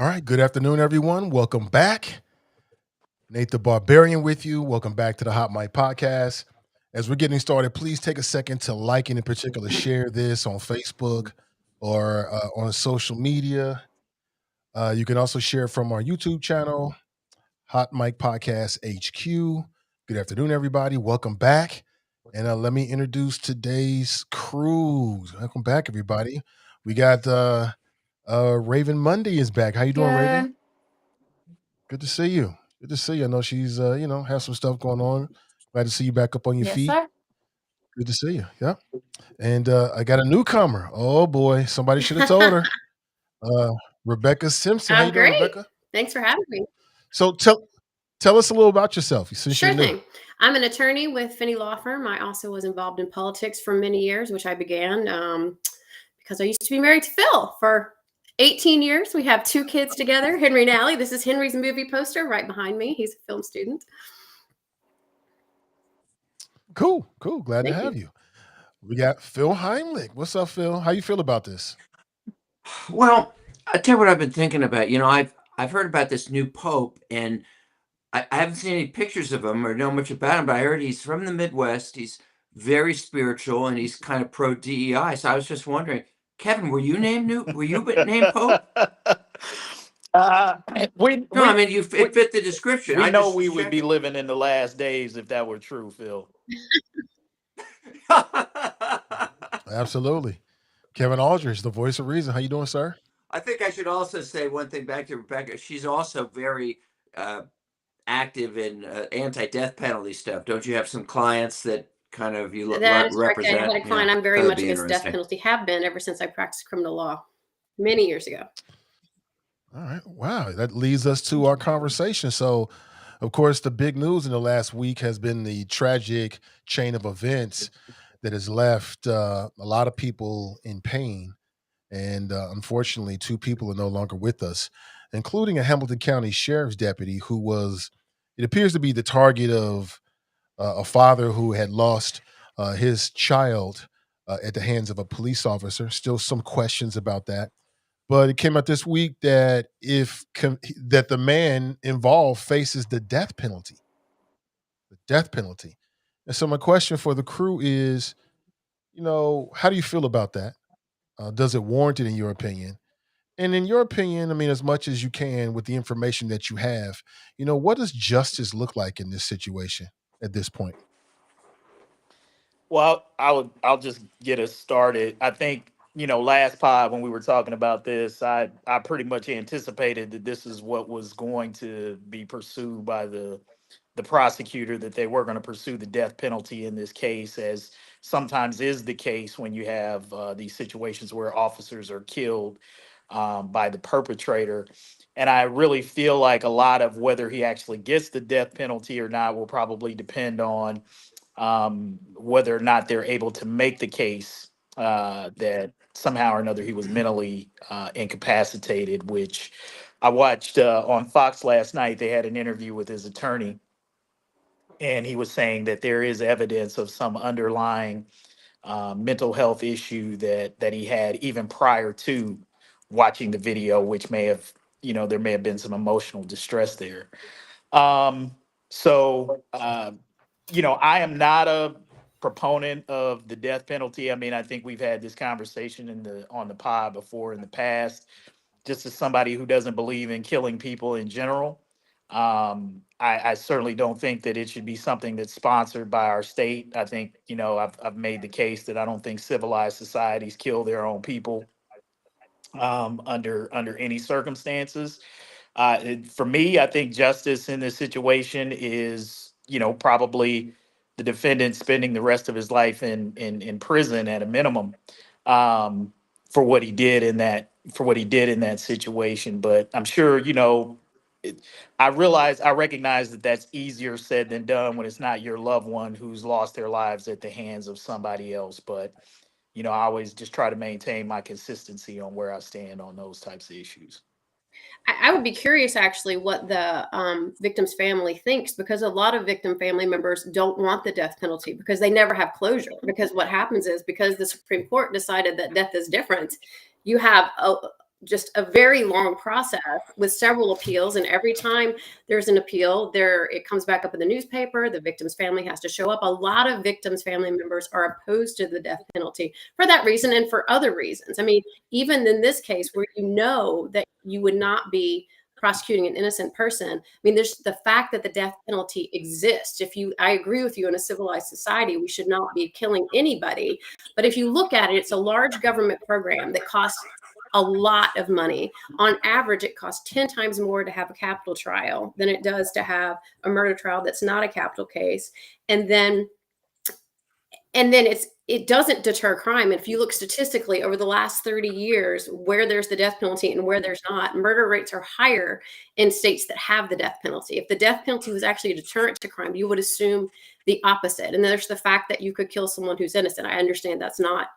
right. Good afternoon, everyone. Welcome back. Nate the Barbarian with you. Welcome back to the Hot Mic Podcast. As we're getting started, please take a second to like and in particular share this on Facebook or on social media. You can also share from our YouTube channel, Hot Mic Podcast HQ. Good afternoon, everybody. Welcome back. And let me introduce today's crew. Welcome back, everybody. We got Raven Mundy is back. How you doing, Raven? Good. Good to see you. Good to see you. I know she's has some stuff going on. Glad to see you back up on your Yes, feet. sir. Good to see you. Yeah. And I got a newcomer. Oh boy, somebody should have told her. Uh Rebecca Simpson. How you I'm doing, great. Rebecca? Thanks for having me. So tell us a little about yourself since Sure you're new. thing. I'm an attorney with Finney Law Firm. I also was involved in politics for many years, which I began because I used to be married to Phil for 18 years. We have 2 kids together, Henry and Allie. This is Henry's movie poster right behind me. He's a film student. Cool. Glad to Thank have you. you. We got Phil Hemlich. What's up, Phil? How you feel about this? Well, I tell you what I've been thinking about. I've heard about this new pope, and I haven't seen any pictures of him or know much about him, but I heard he's from the Midwest. He's very spiritual, and he's kind of pro DEI. So I was just wondering, Kevin, Were you named pope? Uh, we No, I we mean we it fit the description. we I know just we was would be checking. living in the last days if that were true, Phil. Absolutely. Kevin Aldridge, the voice of reason. How you doing, sir? I think I should also say one thing back to Rebecca. She's also very uh, active in anti-death penalty stuff. Don't you have some clients that kind of That is correct. I had represent? a Yeah, client. I'm very that'd much be against death interesting. penalty, have been ever since I practiced criminal law many years ago. All right. Wow. That leads us to our conversation. So, of course, the big news in the last week has been the tragic chain of events that has left a lot of people in pain. And unfortunately, 2 people are no longer with us, including a Hamilton County Sheriff's deputy who it appears to be the target of a father who had lost his child at the hands of a police officer. Still some questions about that. But it came out this week that that the man involved faces the death penalty. The death penalty. And so my question for the crew is, how do you feel about that? Does it warrant it in your opinion? And in your opinion, I mean, as much as you can with the information that you have, what does justice look like in this situation at this point? Well, I'll just get us started. I think, last pod when we were talking about this, I pretty much anticipated that this is what was going to be pursued by the prosecutor, that they were going to pursue the death penalty in this case, as sometimes is the case when you have these situations where officers are killed by the perpetrator. And I really feel like a lot of whether he actually gets the death penalty or not will probably depend on whether or not they're able to make the case that somehow or another he was mentally incapacitated, which I watched on Fox last night. They had an interview with his attorney, and he was saying that there is evidence of some underlying mental health issue that he had even prior to watching the video, which may have, there may have been some emotional distress there. Um, so, I am not a proponent of the death penalty. I mean, I think we've had this conversation on the pod before in the past. Just as somebody who doesn't believe in killing people in general, I certainly don't think that it should be something that's sponsored by our state. I think, I've made the case that I don't think civilized societies kill their own people under any circumstances. For me, I think justice in this situation is, probably the defendant spending the rest of his life in prison at a minimum, for what he did in that situation. But I'm sure, I recognize that that's easier said than done when it's not your loved one who's lost their lives at the hands of somebody else. But I always just try to maintain my consistency on where I stand on those types of issues. I would be curious actually what the victim's family thinks, because a lot of victim family members don't want the death penalty because they never have closure. Because what happens is, because the Supreme Court decided that death is different, you have just a very long process with several appeals, and every time there's an appeal, it comes back up in the newspaper. The victim's family has to show up. A lot of victims' family members are opposed to the death penalty for that reason and for other reasons. I mean, even in this case where you know that you would not be prosecuting an innocent person. I mean, there's the fact that the death penalty exists. I agree with you, in a civilized society, we should not be killing anybody. But if you look at it, it's a large government program that costs a lot of money. On average, it costs 10 times more to have a capital trial than it does to have a murder trial that's not a capital case. And then it doesn't deter crime. And if you look statistically over the last 30 years, where there's the death penalty and where there's not, murder rates are higher in states that have the death penalty. If the death penalty was actually a deterrent to crime, you would assume the opposite. And there's the fact that you could kill someone who's innocent. I understand that's not.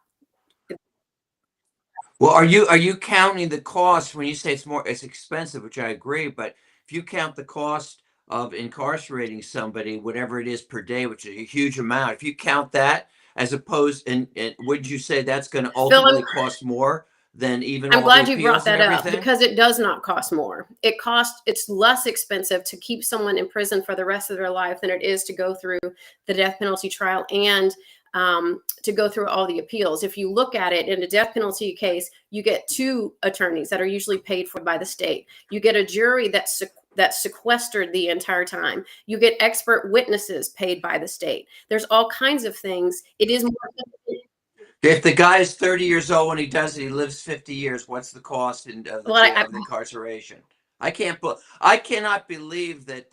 Well, are you counting the cost when you say it's expensive, which I agree, but if you count the cost of incarcerating somebody, whatever it is per day, which is a huge amount, if you count that as opposed, and would you say that's going to ultimately cost more than even I'm all glad the you brought appeals and that up, everything? because it does not cost more. It's less expensive to keep someone in prison for the rest of their life than it is to go through the death penalty trial and to go through all the appeals. If you look at it in a death penalty case, you get two attorneys that are usually paid for by the state. You get a jury that's sequestered the entire time. You get expert witnesses paid by the state. There's all kinds of things. It is more. If the guy is 30 years old when he does it, he lives 50 years. What's the cost of the incarceration? I cannot believe that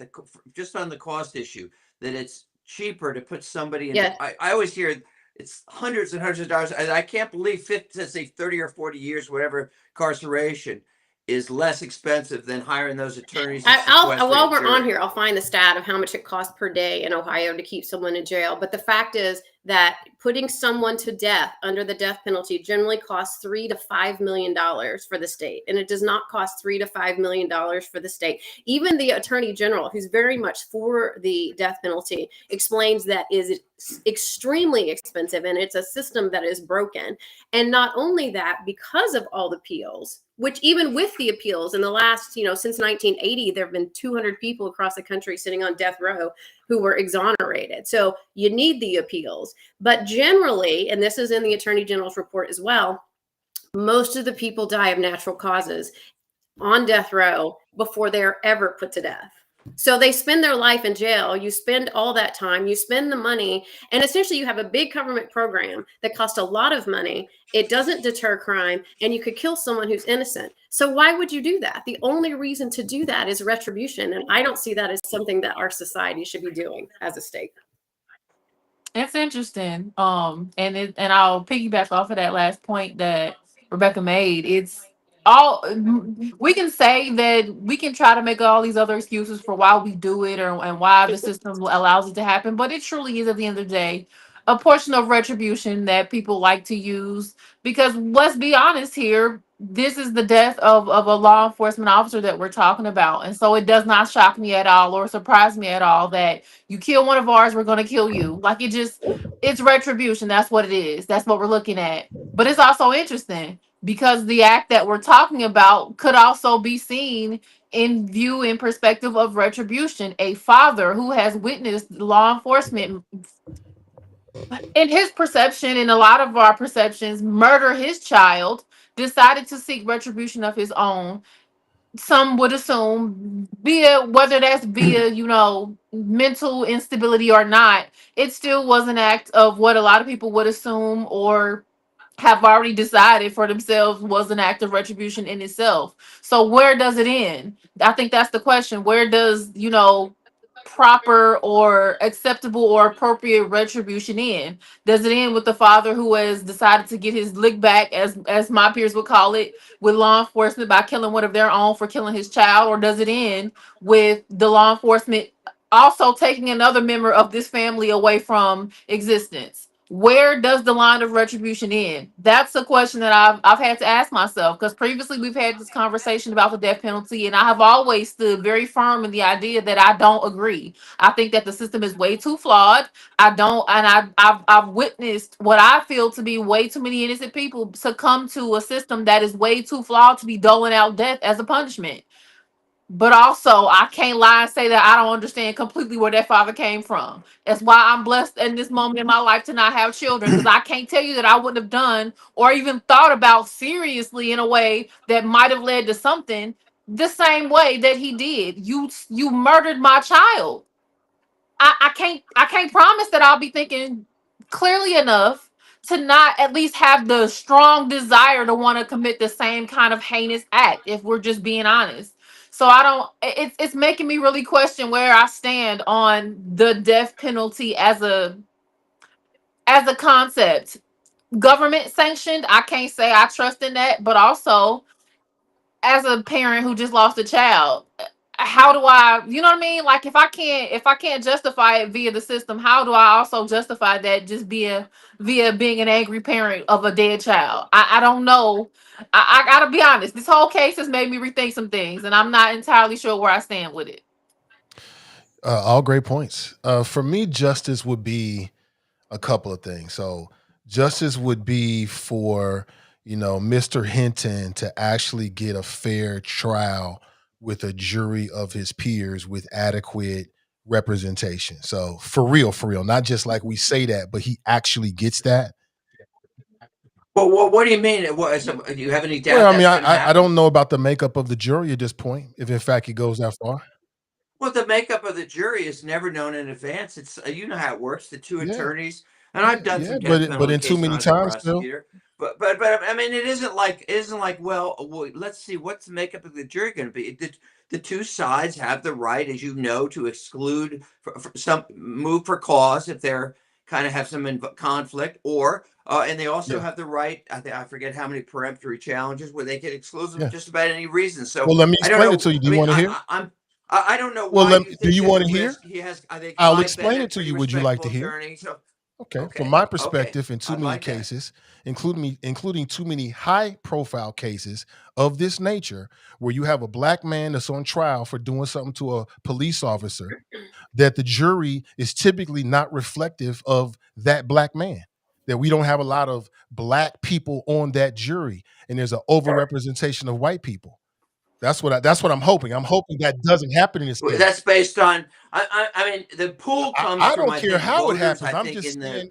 just on the cost issue, that it's cheaper to put somebody in. Yeah. I always hear it's hundreds and hundreds of dollars. I can't believe let's say 30 or 40 years, whatever, incarceration is less expensive than hiring those attorneys. While we're on here, I'll find the stat of how much it costs per day in Ohio to keep someone in jail. But the fact is that putting someone to death under the death penalty generally costs $3 to $5 million for the state, and it does not cost $3 to $5 million for the state. Even the attorney general, who's very much for the death penalty, explains that is extremely expensive, and it's a system that is broken. And not only that, because of all the appeals, which even with the appeals in the last, since 1980, there have been 200 people across the country sitting on death row who were exonerated. So you need the appeals. But generally, and this is in the Attorney General's report as well, most of the people die of natural causes on death row before they are ever put to death. So they spend their life in jail. You spend all that time, you spend the money, and essentially you have a big government program that costs a lot of money. It doesn't deter crime, and you could kill someone who's innocent. So why would you do that? The only reason to do that is retribution, and I don't see that as something that our society should be doing as a state. It's interesting. And I'll piggyback off of that last point that Rebecca made. It's all we can say that we can try to make all these other excuses for why we do it and why the system allows it to happen, but it truly is, at the end of the day, a portion of retribution that people like to use. Because let's be honest here, this is the death of a law enforcement officer that we're talking about. And so it does not shock me at all or surprise me at all that you kill one of ours, we're going to kill you. Like, it's retribution. That's what it is. That's what we're looking at. But it's also interesting because the act that we're talking about could also be seen in perspective of retribution. A father who has witnessed law enforcement, in his perception, in a lot of our perceptions, murder his child, decided to seek retribution of his own. Some would assume, whether that's via, mental instability or not, it still was an act of what a lot of people would assume or have already decided for themselves was an act of retribution in itself. So where does it end? I think that's the question. Where does, proper or acceptable or appropriate retribution end? Does it end with the father who has decided to get his lick back, as my peers would call it, with law enforcement by killing one of their own for killing his child? Or does it end with the law enforcement also taking another member of this family away from existence? where does the line of retribution end? That's a question that I've had to ask myself, because previously we've had this conversation about the death penalty, and I have always stood very firm in the idea that I don't agree. I think that the system is way too flawed. I don't, and I've witnessed what I feel to be way too many innocent people succumb to a system that is way too flawed to be doling out death as a punishment. But also, I can't lie and say that I don't understand completely where that father came from. That's why I'm blessed in this moment in my life to not have children, because I can't tell you that I wouldn't have done or even thought about seriously in a way that might have led to something the same way that he did. You murdered my child. I can't promise that I'll be thinking clearly enough to not at least have the strong desire to want to commit the same kind of heinous act, if we're just being honest. So I don't, it's making me really question where I stand on the death penalty as a concept. Government sanctioned, I can't say I trust in that, but also as a parent who just lost a child, how do I, you know what I mean? Like, if I can't justify it via the system, how do I also justify that just via being an angry parent of a dead child? I don't know. I gotta be honest, this whole case has made me rethink some things, and I'm not entirely sure where I stand with it. All great points. For me, justice would be a couple of things. So justice would be for, Mr. Hinton to actually get a fair trial with a jury of his peers with adequate representation. So for real, not just like we say that, but he actually gets that. Well, what do you mean? Do you have any doubt Well, I mean, that's going to I happen? don't know about the makeup of the jury at this point, if in fact it goes that far. Well, the makeup of the jury is never known in advance. It's you know how it works. The two Yeah, attorneys, and I've done yeah, some but death but penalty in too cases when many I was a times, Phil. prosecutor. But I mean, it isn't like well, let's see what's the makeup of the jury going to be. The two sides have the right, as you know, to exclude for some move for cause if they're kind of have some conflict, or and they also Yeah, have the right. I forget how many peremptory challenges where they can exclude them yeah. just about any reason. So Well, let me I don't explain it know. to you. Do I you mean, want to hear? I don't know Well, why you do think you there's want a to hear? risk. He has, I think, I'll Clive explain it Bennett, to pretty you. Would you like respectable to hear? attorney. So, Okay. From okay, my okay, perspective, in too I'd many like that. cases, including too many high-profile cases of this nature, where you have a black man that's on trial for doing something to a police officer, that the jury is typically not reflective of that black man. That we don't have a lot of black people on that jury, and there's an overrepresentation of white people. That's what I'm hoping. I'm hoping that doesn't happen in this Well, case. that's based on. I mean, the pool comes I from, don't I care think, how it voters. happens. I I'm think just in the. saying,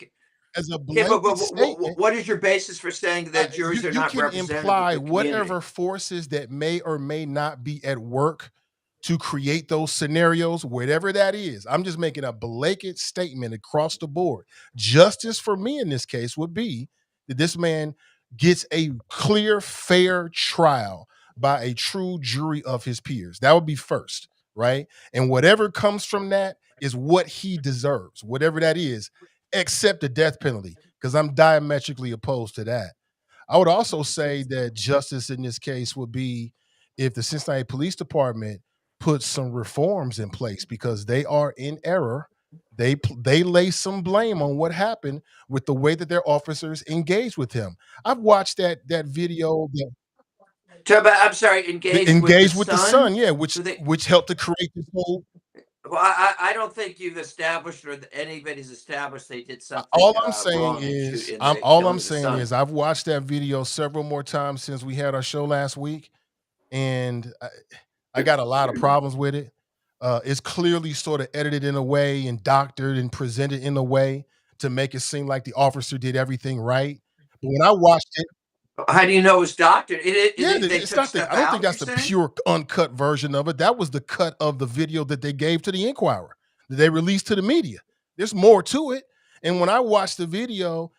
as a Okay, but blanket statement, what is your basis for saying that you juries are you not can representative of imply the community? whatever forces that may or may not be at work to create those scenarios, whatever that is. I'm just making a blanket statement across the board. Justice for me in this case would be that this man gets a clear, fair trial by a true jury of his peers. That would be first, right? And whatever comes from that is what he deserves, whatever that is, except the death penalty, because I'm diametrically opposed to that. I would also say that justice in this case would be if the Cincinnati Police Department puts some reforms in place because they are in error. They lay some blame on what happened with the way that their officers engaged with him. I've watched that video that I'm sorry, the engaged with the engaged with the son. son, yeah, So they. which helped to create this whole. Well, I don't think you've established or anybody's established they did something All I'm saying wrong in is in I'm the all killing I'm of the saying son. is I've watched that video several more times since we had our show last week, and I got a lot of problems with it. It's clearly sort of edited in a way and doctored and presented in a way to make it seem like the officer did everything right. But when I watched it, How do you know it was doctored? yeah, They it's took not the. stuff I don't think out. that's You're the saying? pure uncut version of it. That was the cut of the video that they gave to the Inquirer that they released to the media. There's more to it, and when I watched the video,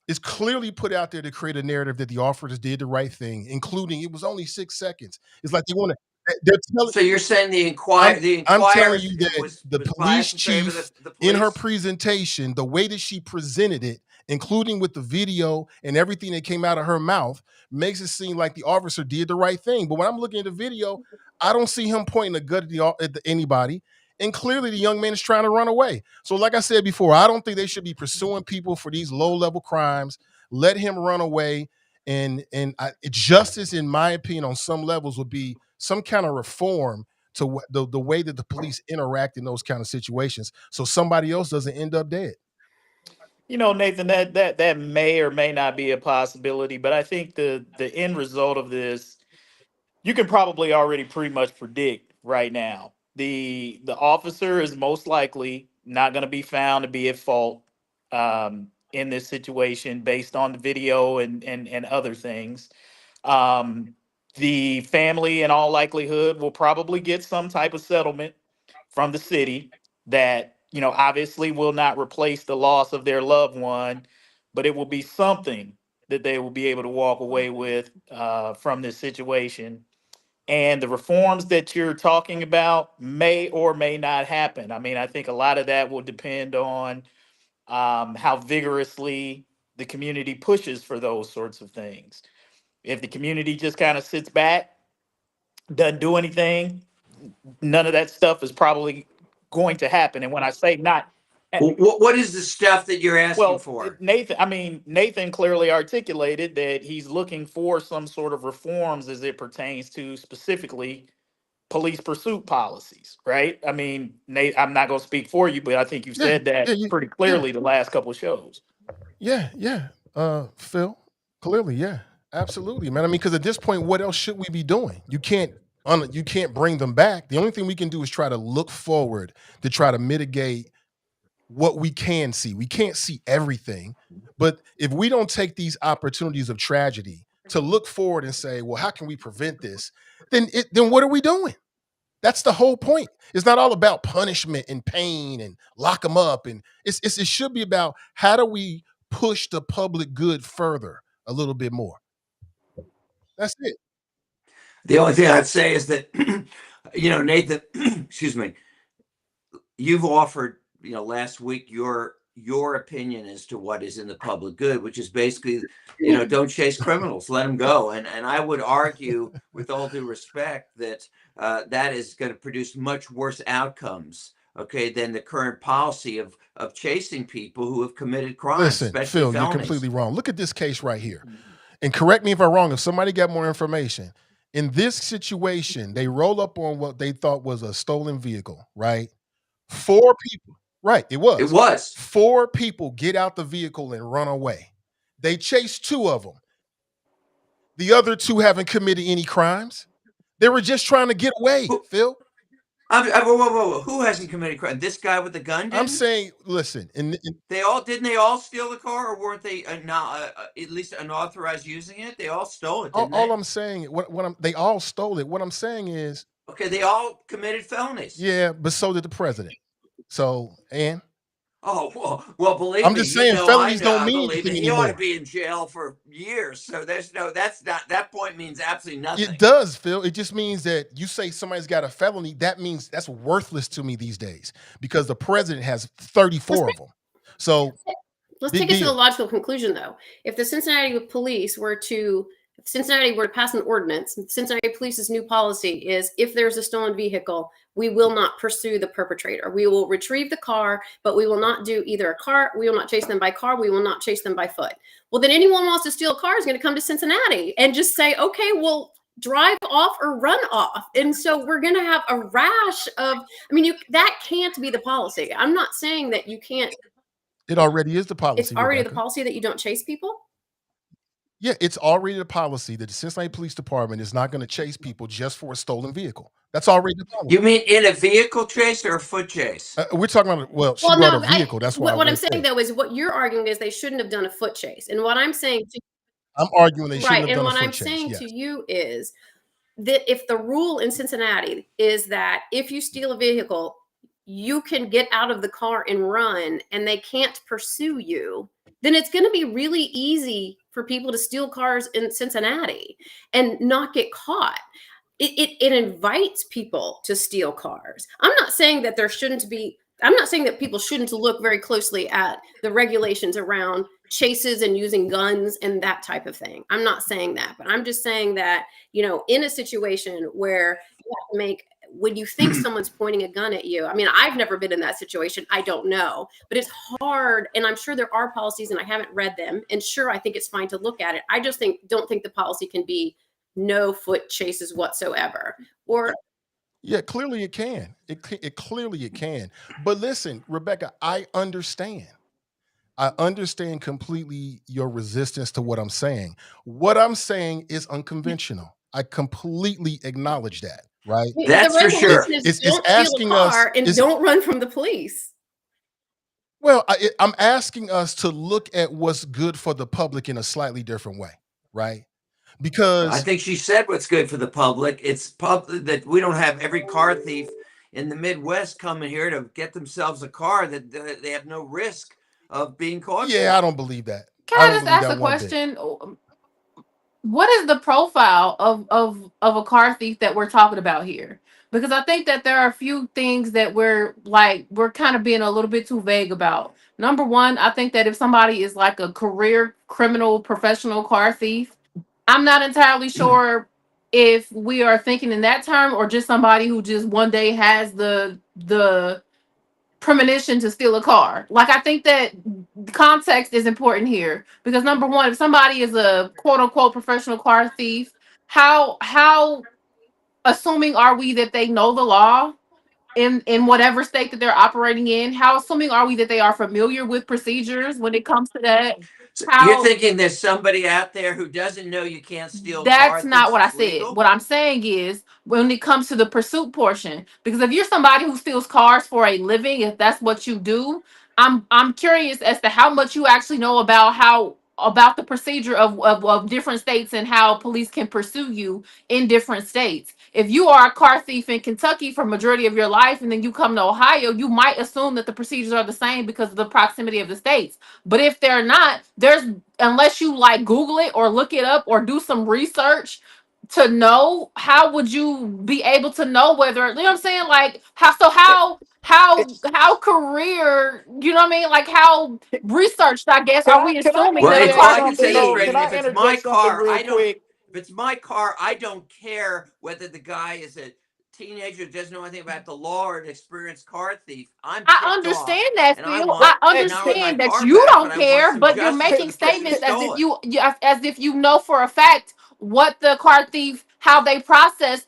it's clearly put out there to create a narrative that the officers did the right thing, including it was only 6 seconds. It's like they want to. They're telling. So you're saying I'm the I'm telling inquirer you that the was police biased in favor of chief the in her police? presentation, the way that she presented it, including with the video and everything that came out of her mouth, makes it seem like the officer did the right thing. But when I'm looking at the video, I don't see him pointing a gun at anybody. And clearly the young man is trying to run away. So like I said before, I don't think they should be pursuing people for these low-level crimes. Let him run away. Justice, in my opinion, on some levels would be some kind of reform to the way that the police interact in those kind of situations, so somebody else doesn't end up dead. Nathan, that may or may not be a possibility, but I think the end result of this, you can probably already pretty much predict right now. The officer is most likely not going to be found to be at fault in this situation based on the video and other things. The family, in all likelihood, will probably get some type of settlement from the city that, obviously will not replace the loss of their loved one, but it will be something that they will be able to walk away with from this situation. And the reforms that you're talking about may or may not happen. I mean, I think a lot of that will depend on how vigorously the community pushes for those sorts of things. If the community just kind of sits back, doesn't do anything, none of that stuff is probably going to happen. And when I say not, What is the stuff that you're asking well, for? Nathan clearly articulated that he's looking for some sort of reforms as it pertains to specifically police pursuit policies, right? I mean, Nate, I'm not going to speak for you, but I think you've Yeah, said that yeah, pretty yeah, clearly the last couple of shows. yeah. Phil, clearly, yeah, absolutely, man. I mean, because at this point, what else should we be doing? You can't bring them back. The only thing we can do is try to look forward to try to mitigate what we can see. We can't see everything, but if we don't take these opportunities of tragedy to look forward and say, well, how can we prevent this? Then what are we doing? That's the whole point. It's not all about punishment and pain and lock them up. And it should be about how do we push the public good further a little bit more. That's it. The only thing I'd say is that, Nathan, excuse me, you've offered, last week your opinion as to what is in the public good, which is basically, don't chase criminals, let them go. And I would argue, with all due respect, that that is going to produce much worse outcomes, okay, than the current policy of chasing people who have committed crimes, Listen, especially Phil, you're felonies. completely wrong. Look at this case right here. And correct me if I'm wrong, if somebody got more information. In this situation, they roll up on what they thought was a stolen vehicle, right? 4 people. Right, it was. It was. 4 people get out the vehicle and run away. They chase 2 of them. The other 2 haven't committed any crimes. They were just trying to get away, Phil. Whoa. Who hasn't committed crime? This guy with the gun didn't? I'm saying, listen, didn't they all steal the car, or weren't they not at least unauthorized using it? They all stole it, didn't they? all I'm saying, they all stole it. What I'm saying is, okay, they all committed felonies. Yeah, but so did the president. So, and Oh, well, believe me. I'm just saying, felonies don't mean anything he ought to anymore. be in jail for years. So that point means absolutely nothing. It does, Phil. It just means that you say somebody's got a felony. That means that's worthless to me these days because the president has 34 of them. So let's take it to the logical conclusion, though. If the Cincinnati police were to pass an ordinance, Cincinnati Police's new policy is if there's a stolen vehicle, we will not pursue the perpetrator. We will retrieve the car, but we will not do either a car. We will not chase them by car. We will not chase them by foot. Well, then anyone who wants to steal a car is going to come to Cincinnati and just say, okay, well, drive off or run off. And so we're going to have a rash of, that can't be the policy. I'm not saying that you can't. It already is the policy. It's already the policy that you don't chase people? Yeah, it's already the policy that the Cincinnati Police Department is not going to chase people just for a stolen vehicle. That's already the policy. You mean in a vehicle chase or a foot chase? We're talking about, she brought a vehicle. That's why. What I'm saying, though, is what you're arguing is they shouldn't have done a foot chase. And what I'm saying I'm arguing they shouldn't have done a foot chase. And what I'm saying to you is that if the rule in Cincinnati is that if you steal a vehicle, you can get out of the car and run and they can't pursue you, then it's going to be really easy for people to steal cars in Cincinnati and not get caught. It invites people to steal cars. I'm not saying that people shouldn't look very closely at the regulations around chases and using guns and that type of thing. I'm not saying that, but I'm just saying that, in a situation where you have to make when you think someone's pointing a gun at you, I mean, I've never been in that situation. I don't know, but it's hard. And I'm sure there are policies and I haven't read them. And sure, I think it's fine to look at it. I just don't think the policy can be no foot chases whatsoever. Or Yeah, clearly it can. Clearly it can. But listen, Rebecca, I understand. I understand completely your resistance to what I'm saying. What I'm saying is unconventional. I completely acknowledge that, right? the That's for It's resolution sure. is it's, it's don't steal a asking us car and is don't run from the police. well, I'm asking us to look at what's good for the public in a slightly different way, right? I Because think she said what's good for the public. It's public that we don't have every car thief in the Midwest coming here to get themselves a car that they have no risk of being caught yeah, I for. don't believe that. Can I I don't just believe ask that a one bit. question? What is the profile of a car thief that we're talking about here? Because I think that there are a few things that we're kind of being a little bit too vague about. Number one, I think that if somebody is like a career criminal professional car thief, I'm not entirely sure if we are thinking in that term or just somebody who just one day has the premonition to steal a car. Like I think that context is important here because number one, if somebody is a quote unquote professional car thief, how assuming are we that they know the law in whatever state that they're operating in? How assuming are we that they are familiar with procedures when it comes to that? So you're How thinking there's somebody out there who doesn't know you can't steal a car That's and not thinks what I it's said. legal? What I'm saying is when it comes to the pursuit portion, because if you're somebody who steals cars for a living, if that's what you do, I'm curious as to how much you actually know about about the procedure of different states and how police can pursue you in different states. If you are a car thief in Kentucky for majority of your life and then you come to Ohio, you might assume that the procedures are the same because of the proximity of the states. But if they're not, there's unless you like Google it or look it up or do some research to know, how would you be able to know whether, you know what I'm saying? Like how career, you know what I mean? Like how researched, I guess, are we Can I assuming Well, that a if interject all car I can thief something say is, though? is? Can Reagan, I if it's my interject something car, real I don't. quick? If it's my car, I don't care whether the guy is a teenager who doesn't know anything about the law or an experienced car thief. I'm I ticked off, understand that, and I Phil. want I not only my understand that car you back, but don't I want care, some but you're justice for making the person who statements as if stole it. as if you know for a fact what the car thief, how they process,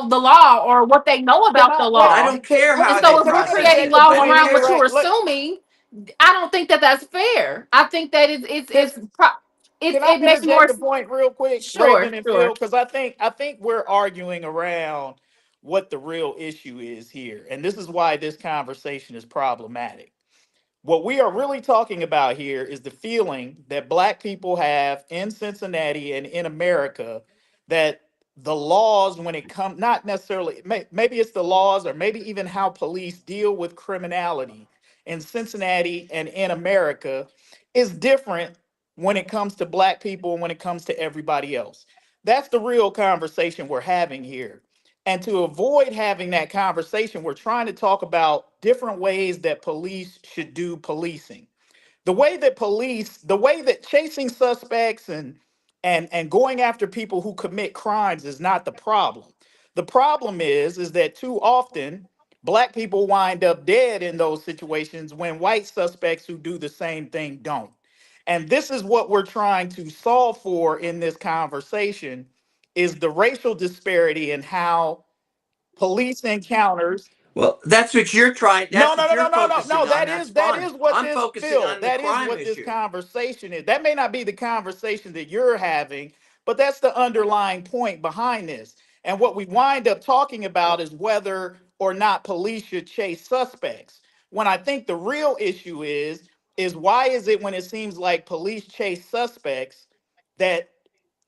the law or what they know Can about I the But I law. don't care And how they so if can we're I process creating it. interject a laws I point don't around here? what care. you're Right? assuming, I don't think that that's fair. I think that Can can I it makes more interject a point real quick, sure, Reagan and Phil? sure. Because I think we're arguing around what the real issue is here, and this is why this conversation is problematic. What we are really talking about here is the feeling that black people have in Cincinnati and in America that the laws, when it comes, not necessarily, maybe it's the laws or maybe even how police deal with criminality in Cincinnati and in America is different when it comes to black people and when it comes to everybody else. That's the real conversation we're having here. And to avoid having that conversation, we're trying to talk about different ways that police should do policing. The way that chasing suspects and going after people who commit crimes is not the problem. The problem is that too often black people wind up dead in those situations when white suspects who do the same thing don't. And this is what we're trying to solve for in this conversation is the racial disparity in how police encounters. Well, that's what you're trying. No, That's no, what no, you're no, no, no, focusing no. on. That That's is that fine. is what I'm this focusing Phil. on the That is crime what this issue. conversation is. That may not be the conversation that you're having, but that's the underlying point behind this. And what we wind up talking about is whether or not police should chase suspects. When I think the real issue is why is it when it seems like police chase suspects that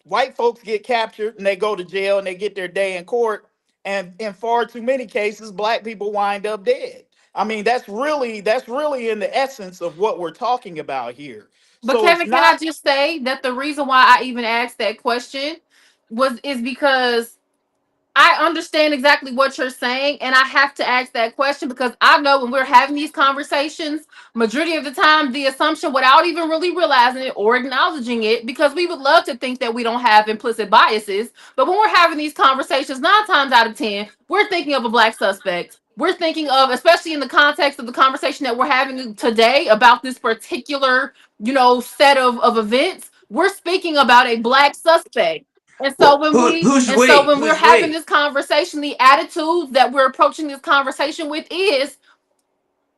white folks get captured and they go to jail and they get their day in court, and in far too many cases black people wind up dead. I mean, that's really in the essence of what we're talking about here. But So it's Kevin, can I not. just say that the reason why I even asked that question is because I understand exactly what you're saying, and I have to ask that question because I know when we're having these conversations, majority of the time, the assumption without even really realizing it or acknowledging it, because we would love to think that we don't have implicit biases, but when we're having these conversations, 9 times out of 10, we're thinking of a black suspect. We're thinking of, especially in the context of the conversation that we're having today about this particular, set of events, we're speaking about a black suspect. And so Well, who's when we're Who's having we? this conversation, the attitude that we're approaching this conversation with is,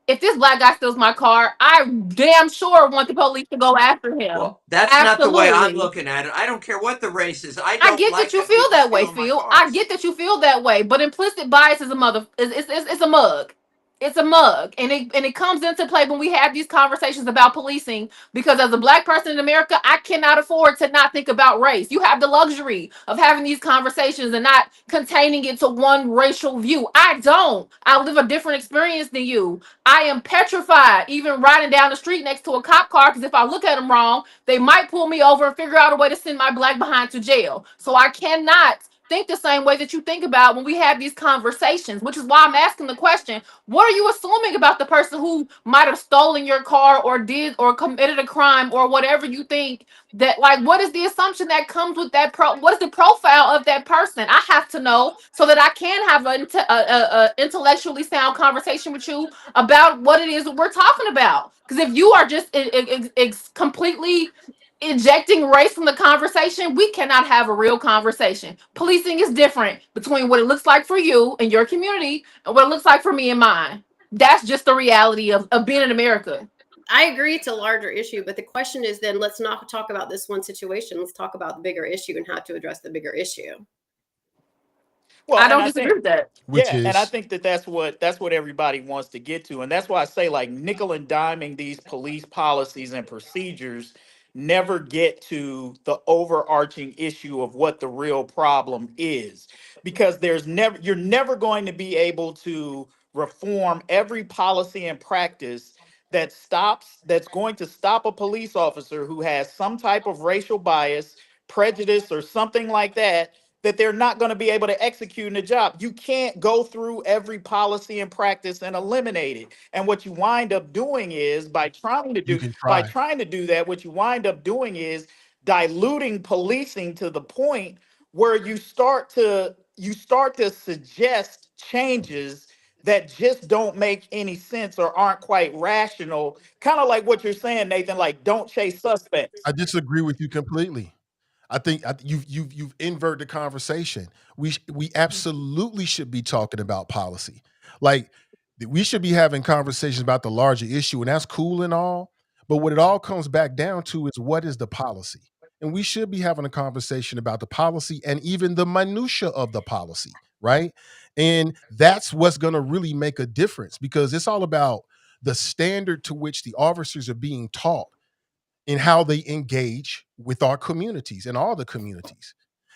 if this black guy steals my car, I damn sure want the police to go after him. Well, that's not the way I'm Absolutely. looking at it. I don't care what the race is. I I don't get that like you that feel people that way, stealing my Phil. I cars. get that you feel that way, but implicit bias is a it's a mug. It's a mug. And it comes into play when we have these conversations about policing, because as a black person in America, I cannot afford to not think about race. You have the luxury of having these conversations and not containing it to one racial view. I don't. I live a different experience than you. I am petrified even riding down the street next to a cop car, because if I look at them wrong, they might pull me over and figure out a way to send my black behind to jail. So I cannot think the same way that you think about when we have these conversations, which is why I'm asking the question, what are you assuming about the person who might have stolen your car or did or committed a crime or whatever you think that, like, what is the assumption that comes with that what is the profile of that person? I have to know so that I can have a intellectually sound conversation with you about what it is that we're talking about. Because if you are just completely injecting race from the conversation, we cannot have a real conversation. Policing is different between what it looks like for you and your community and what it looks like for me and mine. That's just the reality of being in America. I agree it's a larger issue, but the question is then let's not talk about this one situation. Let's talk about the bigger issue and how to address the bigger issue. Well, I and don't I disagree think with that. which Yeah, and I is think that's what everybody wants to get to, and that's why I say like nickel and diming these police policies and procedures never get to the overarching issue of what the real problem is, because you're never going to be able to reform every policy and practice that's going to stop a police officer who has some type of racial bias, prejudice, or something like that they're not going to be able to execute in the job. You can't go through every policy and practice and eliminate it. And what you wind up doing is you can by try. trying to do that, what you wind up doing is diluting policing to the point where you start to suggest changes that just don't make any sense or aren't quite rational. Kind of like what you're saying, Nathan, like don't chase suspects. I disagree with you completely. You've inverted the conversation. We absolutely should be talking about policy. Like we should be having conversations about the larger issue, and that's cool and all. But what it all comes back down to is what is the policy, and we should be having a conversation about the policy and even the minutia of the policy, right? And that's what's going to really make a difference because it's all about the standard to which the officers are being taught in how they engage with our communities and all the communities.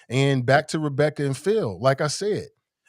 And back to Rebecca and Phil, like I said,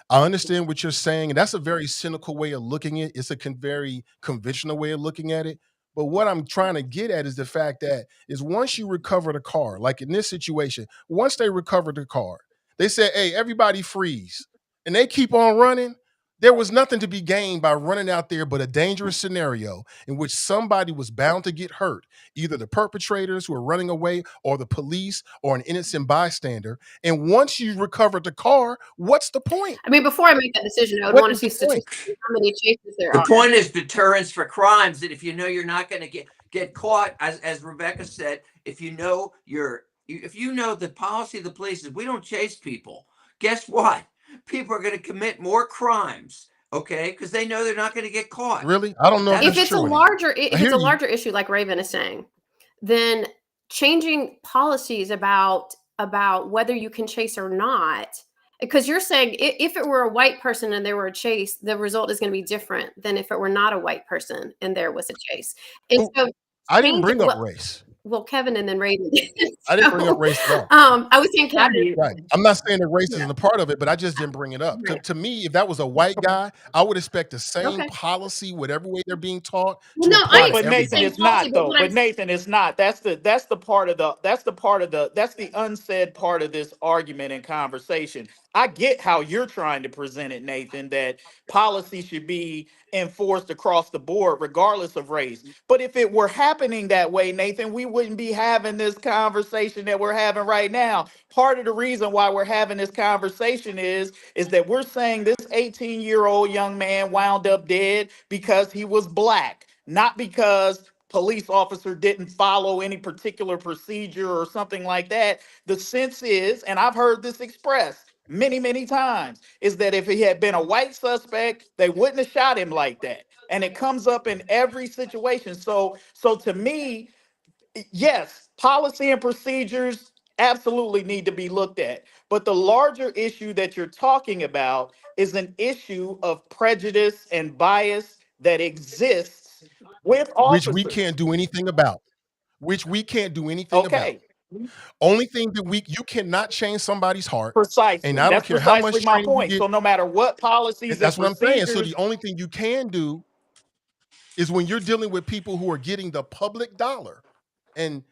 I understand what you're saying, and that's a very cynical way of looking at it. It's a very conventional way of looking at it. But what I'm trying to get at is the fact that is once you recover the car, like in this situation, once they recover the car, they said, "Hey, everybody freeze," and they keep on running. There was nothing to be gained by running out there, but a dangerous scenario in which somebody was bound to get hurt, either the perpetrators who are running away, or the police, or an innocent bystander. And once you recover the car, what's the point? I mean, before I make that decision, I would What want to is see the point? statistics on how many chases there The are. point is deterrence for crimes. That if you know you're not going to get caught, as Rebecca said, if you know the policy of the police is we don't chase people. Guess what? People are going to commit more crimes. Okay, because they know they're not going to get caught. Really? I don't know if If that's it's a true anymore. larger, if I it's hear a you. larger issue, like Raven is saying, then changing policies about whether you can chase or not, because you're saying if it were a white person and there were a chase, the result is going to be different than if it were not a white person and there was a chase. And Oh, so I didn't change bring up what race. Well, Kevin and then Raven. I didn't bring up So, race at all. I was saying I Kevin. did. Right. I'm not saying that race Yeah. isn't a part of it, but I just didn't bring it up. To Right. to me, if that was a white guy, I would expect the same Okay. policy, whatever way they're being taught, Well, to no, apply I to But expect the Nathan, same everybody. it's policy, not but though. what I'm But Nathan, it's not. That's the unsaid part of this argument and conversation. I get how you're trying to present it, Nathan, that policy should be enforced across the board, regardless of race. But if it were happening that way, Nathan, we wouldn't be having this conversation that we're having right now. Part of the reason why we're having this conversation is that we're saying this 18-year-old young man wound up dead because he was black, not because police officer didn't follow any particular procedure or something like that. The sense is, and I've heard this expressed many times, is that if he had been a white suspect, they wouldn't have shot him like that. And it comes up in every situation. So to me, yes, policy and procedures absolutely need to be looked at. But the larger issue that you're talking about is an issue of prejudice and bias that exists with Which we officers. can't do anything about. Which we can't do anything about. Okay, Only thing that you cannot change somebody's heart, and precisely. I don't That's care how much precisely my training you point. get. So no matter what And policies and that's what I'm saying. So the procedures, only thing you can do is when you're dealing with people who are getting the public dollar and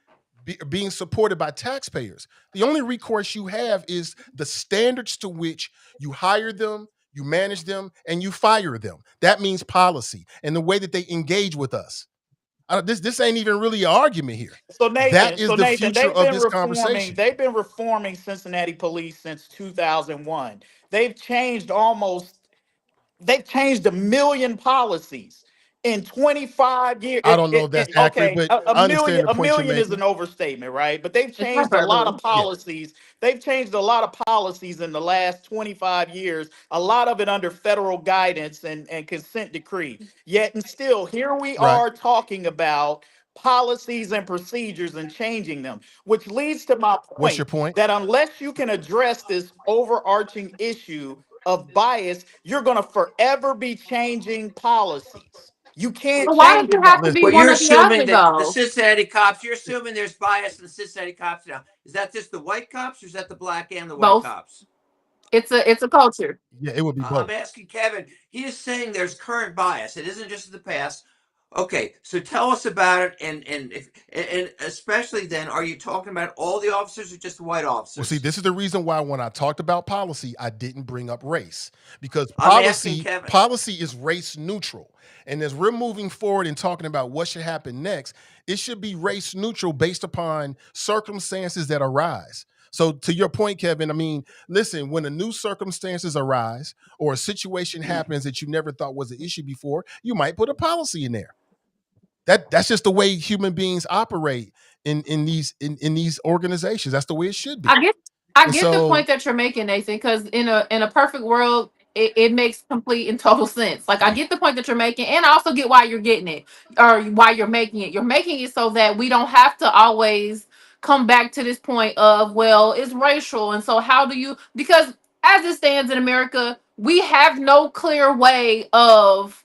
being supported by taxpayers, the only recourse you have is the standards to which you hire them, you manage them, and you fire them. That means policy and the way that they engage with us. This ain't even really an argument here. so That Nathan, is so the Nathan, future of this conversation. they've been reforming Cincinnati police since 2001. They've changed almost they've changed a million policies in 25 years. I don't know if that's accurate, Okay, but I understand the a point you're million is making. an overstatement, right? But they've It's changed a lot of hyperbole. Yeah, policies. They've changed a lot of policies in the last 25 years, a lot of it under federal guidance and consent decree. Yet and still, here we right. are talking about policies and procedures and changing them, which leads to my What's your point point? that unless you can address this overarching issue of bias, you're going to forever be changing policies. You can't So why does change it them have to that be Well, way. one you're or the assuming other that the though? Cincinnati cops, you're assuming there's bias in the Cincinnati cops now. Is that just the white cops or is that the black and the white Both. cops? It's a culture. Yeah, it would be I'm both. asking Kevin. He is saying there's current bias. It isn't just in the past. Okay, so tell us about it, and especially then, are you talking about all the officers or just the white Well, see, officers? this is the reason why when I talked about policy, I didn't bring up race because I'm asking Kevin. policy is race neutral. And as we're moving forward and talking about what should happen next, it should be race neutral based upon circumstances that arise. So to your point, Kevin, I mean, listen, when a new circumstances arise or a situation happens that you never thought was an issue before, you might put a policy in there. That's just the way human beings operate in these organizations. That's the way it should be. I get I And get the so point that you're making, Nathan, because in a perfect world, it makes complete and total sense. Like I get the point that you're making, and I also get why you're getting it or why you're making it. You're making it so that we don't have to always come back to this point of, well, it's racial, and so how do you, because as it stands in America, we have no clear way of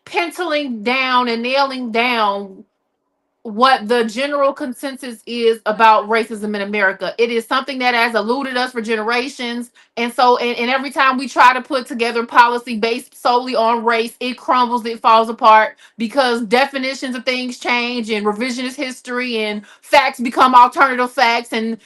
penciling down and nailing down what the general consensus is about racism in America. It is something that has eluded us for generations. And so, and every time we try to put together policy based solely on race, it crumbles, it falls apart because definitions of things change and revisionist history and facts become alternative facts. And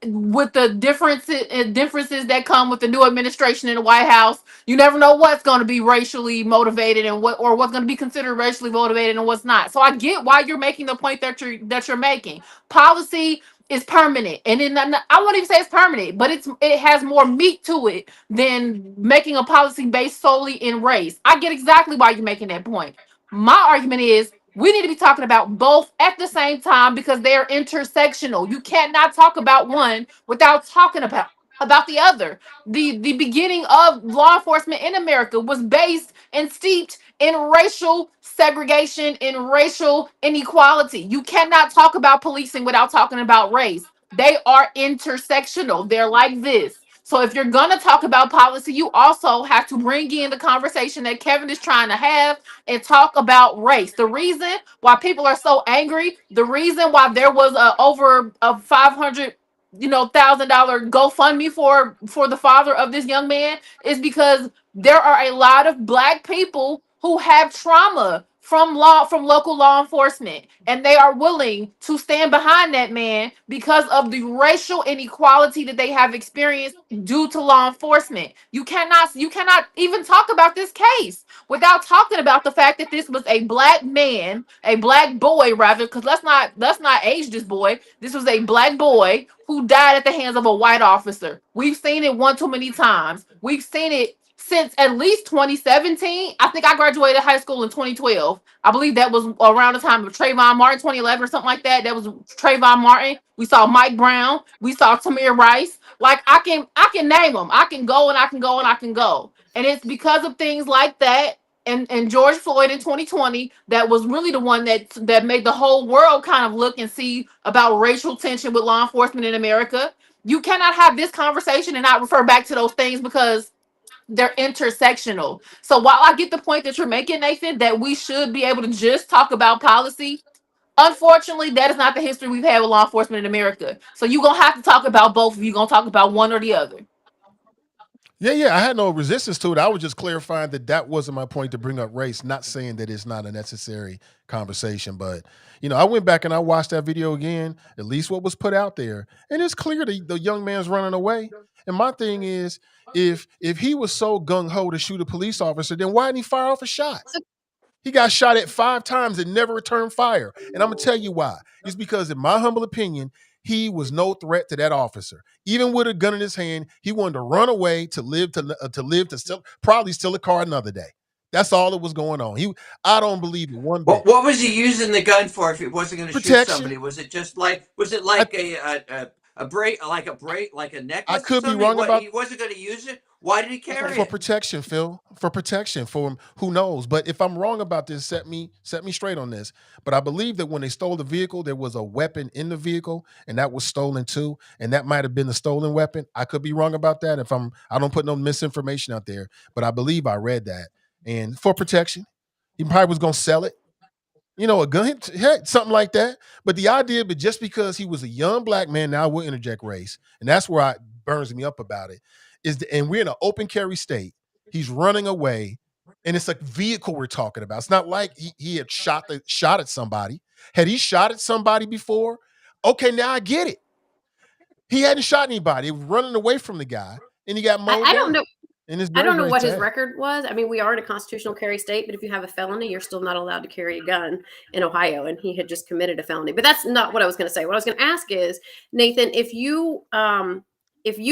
with the differences that come with the new administration in the White House, you never know what's going to be racially motivated and what's going to be considered racially motivated and what's not. So I get why you're making the point that you're making. Policy is permanent, and then I won't even say it's permanent, but it has more meat to it than making a policy based solely in race. I get exactly why you're making that point. My argument is we need to be talking about both at the same time because they're intersectional. You cannot talk about one without talking about the other. The beginning of law enforcement in America was based and steeped in racial segregation, in racial inequality. You cannot talk about policing without talking about race. They are intersectional. They're like this. So if you're gonna talk about policy, you also have to bring in the conversation that Kevin is trying to have and talk about race. The reason why people are so angry, the reason why there was a over a 500 $1,000 GoFundMe for the father of this young man is because there are a lot of black people who have trauma from local law enforcement, and they are willing to stand behind that man because of the racial inequality that they have experienced due to law enforcement. You cannot even talk about this case without talking about the fact that this was a black man, a black boy rather, because let's not age this boy. This was a black boy who died at the hands of a white officer. We've seen it one too many times. We've seen it since at least 2017. I think I graduated high school in 2012. I believe that was around the time of Trayvon Martin, 2011 or something like that. That was Trayvon Martin. We saw Mike Brown. We saw Tamir Rice. Like I can name them. I can go and I can go and I can go. And it's because of things like that and George Floyd in 2020 that was really the one that made the whole world kind of look and see about racial tension with law enforcement in America. You cannot have this conversation and not refer back to those things because they're intersectional. So while I get the point that you're making, Nathan, that we should be able to just talk about policy, unfortunately, that is not the history we've had with law enforcement in America. So you're gonna have to talk about both of you. Gonna talk about one or the other. Yeah. I had no resistance to it. I was just clarifying that wasn't my point to bring up race. Not saying that it's not a necessary conversation, but I went back and I watched that video again. At least what was put out there, and it's clear the young man's running away. And my thing is, if he was so gung ho to shoot a police officer, then why didn't he fire off a shot? He got shot at 5 times and never returned fire. And I'm gonna tell you why. It's because, in my humble opinion, he was no threat to that officer. Even with a gun in his hand, he wanted to run away to live to still probably steal a car another day. That's all that was going on. I don't believe it one bit. What was he using the gun for if he wasn't going to shoot somebody? Protection. Was it just like like a I necklace or could be something? wrong about He wasn't going to use it. Why did he carry for it? protection, Phil. For protection, for him, who knows? But if I'm wrong about this, set me straight on this. But I believe that when they stole the vehicle, there was a weapon in the vehicle, and that was stolen too. And that might have been the stolen weapon. I could be wrong about that. I don't put no misinformation out there, but I believe I read that. And for protection, he probably was gonna sell it. A gun, heck, something like that. But the idea, but just because he was a young black man, now we'll interject race, and that's where it burns me up about it. And we're in an open carry state. He's running away, and it's a vehicle we're talking about. It's not like he had shot at somebody. Had he shot at somebody before? Okay, now I get it. He hadn't shot anybody. He was running away from the guy, and he got mowed I down. don't know. And it's I very, don't know very what his sad. record was. I mean, we are in a constitutional carry state, but if you have a felony, you're still not allowed to carry a gun in Ohio. And he had just committed a felony. But that's not what I was going to say. What I was going to ask is, Nathan, if you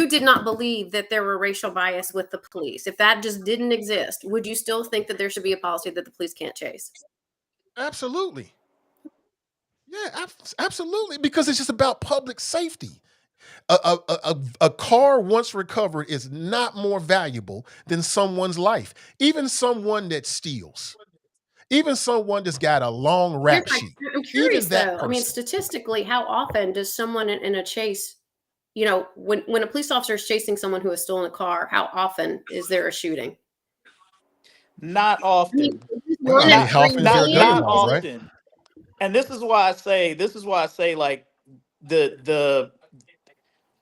did not believe that there were racial bias with the police, if that just didn't exist, would you still think that there should be a policy that the police can't chase? Absolutely. Yeah, absolutely. Because it's just about public safety. A car once recovered is not more valuable than someone's life. Even someone that steals, even someone that's got a long rap sheet, I'm curious even that though. I mean, person. statistically, how often does someone in a chase, when a police officer is chasing someone who has stolen a car, how often is there a shooting? Not I mean, often. is this Well, one I mean, in how 3 often is there a gun million? Not involved, right? often. And this is why I say like the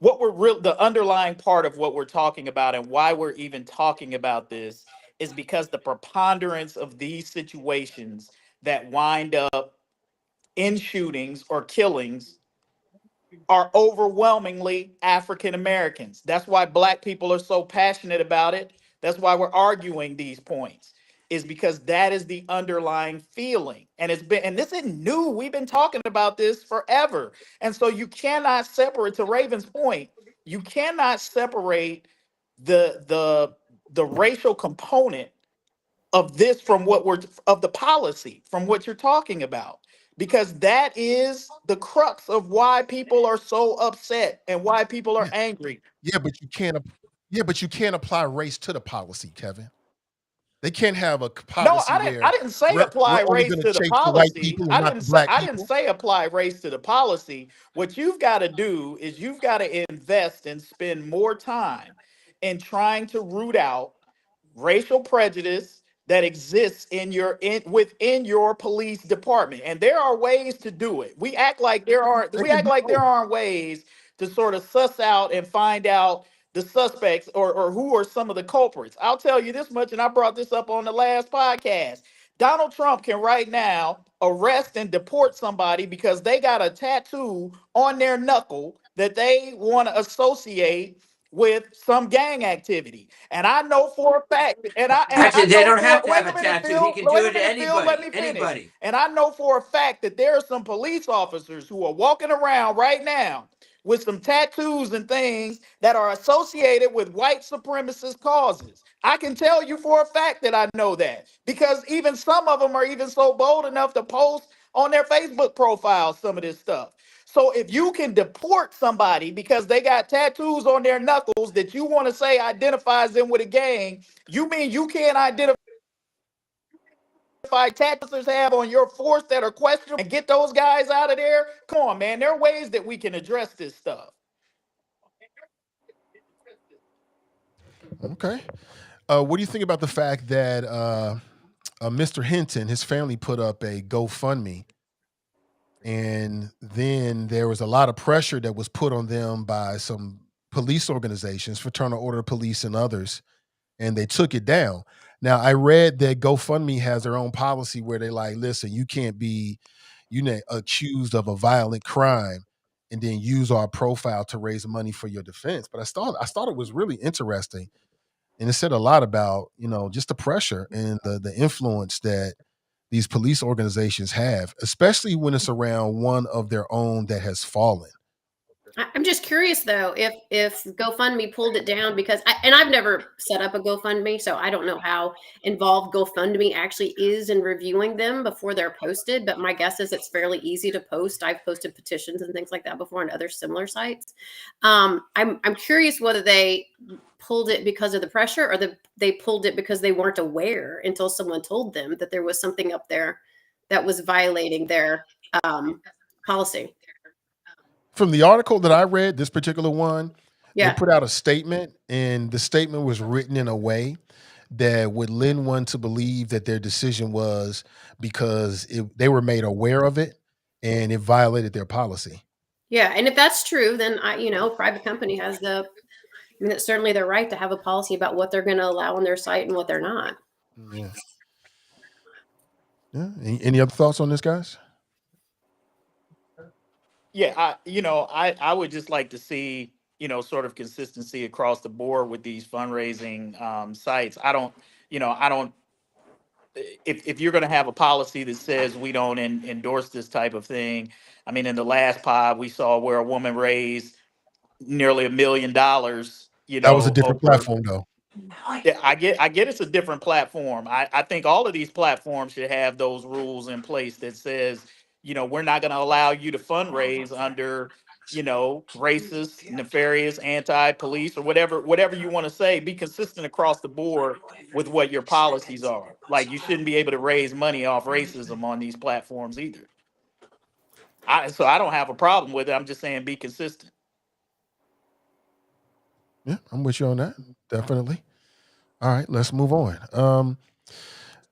the underlying part of what we're talking about and why we're even talking about this is because the preponderance of these situations that wind up in shootings or killings are overwhelmingly African Americans. That's why black people are so passionate about it. That's why we're arguing these points, is because that is the underlying feeling. And this isn't new. We've been talking about this forever. And so you cannot separate, to Raven's point, you cannot separate the racial component of this from of the policy from what you're talking about, because that is the crux of why people are so upset and why people are Yeah, angry. yeah, but you can't. Yeah, but you can't apply race to the policy, Kevin. They can't have a No, policy I where didn't say we're apply only race going to to the chase the white policy. people and not the black I didn't people. say apply race to the policy. What you've got to do is you've got to invest and spend more time in trying to root out racial prejudice that exists within your police department. And there are ways to do it. They We can act do like there both. aren't ways to sort of suss out and find out the suspects or who are some of the culprits. I'll tell you this much, and I brought this up on the last podcast. Donald Trump can right now arrest and deport somebody because they got a tattoo on their knuckle that they want to associate with some gang activity. And I know for a fact, and I Actually, they know don't for have to wait have a a minute, tattoo. He Phil, can do wait a it to minute, Phil, let anybody. me finish. Anybody. And I know for a fact that there are some police officers who are walking around right now with some tattoos and things that are associated with white supremacist causes. I can tell you for a fact that I know that because even some of them are even so bold enough to post on their Facebook profile some of this stuff. So if you can deport somebody because they got tattoos on their knuckles that you want to say identifies them with a gang, you mean you can't identify tattoos have on your force that are questionable and get those guys out of there? Come on, man. There are ways that we can address this stuff. Okay. What do you think about the fact that Mr. Hinton, his family put up a GoFundMe, and then there was a lot of pressure that was put on them by some police organizations, Fraternal Order Police and others, and they took it down. Now, I read that GoFundMe has their own policy where they like, listen, you can't be, accused of a violent crime and then use our profile to raise money for your defense. But I thought it was really interesting, and it said a lot about just the pressure and the influence that these police organizations have, especially when it's around one of their own that has fallen. I'm just curious though if GoFundMe pulled it down because I've never set up a GoFundMe, so I don't know how involved GoFundMe actually is in reviewing them before they're posted. But my guess is it's fairly easy to post. I've posted petitions and things like that before on other similar sites. I'm curious whether they pulled it because of the pressure or they pulled it because they weren't aware until someone told them that there was something up there that was violating their policy. From the article that I read, this particular one, they Yeah. put out a statement, and the statement was written in a way that would lend one to believe that their decision was because they were made aware of it and it violated their policy. Yeah, and if that's true, then private company has it's certainly their right to have a policy about what they're going to allow on their site and what they're not. Yeah. Yeah. Any other thoughts on this, guys? Yeah, I would just like to see, sort of consistency across the board with these fundraising sites. I don't if you're going to have a policy that says we don't endorse this type of thing. I mean, in the last pod, we saw where a woman raised nearly $1 million, That was a different over. platform, though. Yeah, I get it's a different platform. I think all of these platforms should have those rules in place that says, we're not going to allow you to fundraise under, racist, nefarious, anti-police, or whatever you want to say. Be consistent across the board with what your policies are. Like you shouldn't be able to raise money off racism on these platforms either. So I don't have a problem with it. I'm just saying be consistent. Yeah, I'm with you on that. Definitely. All right, let's move on.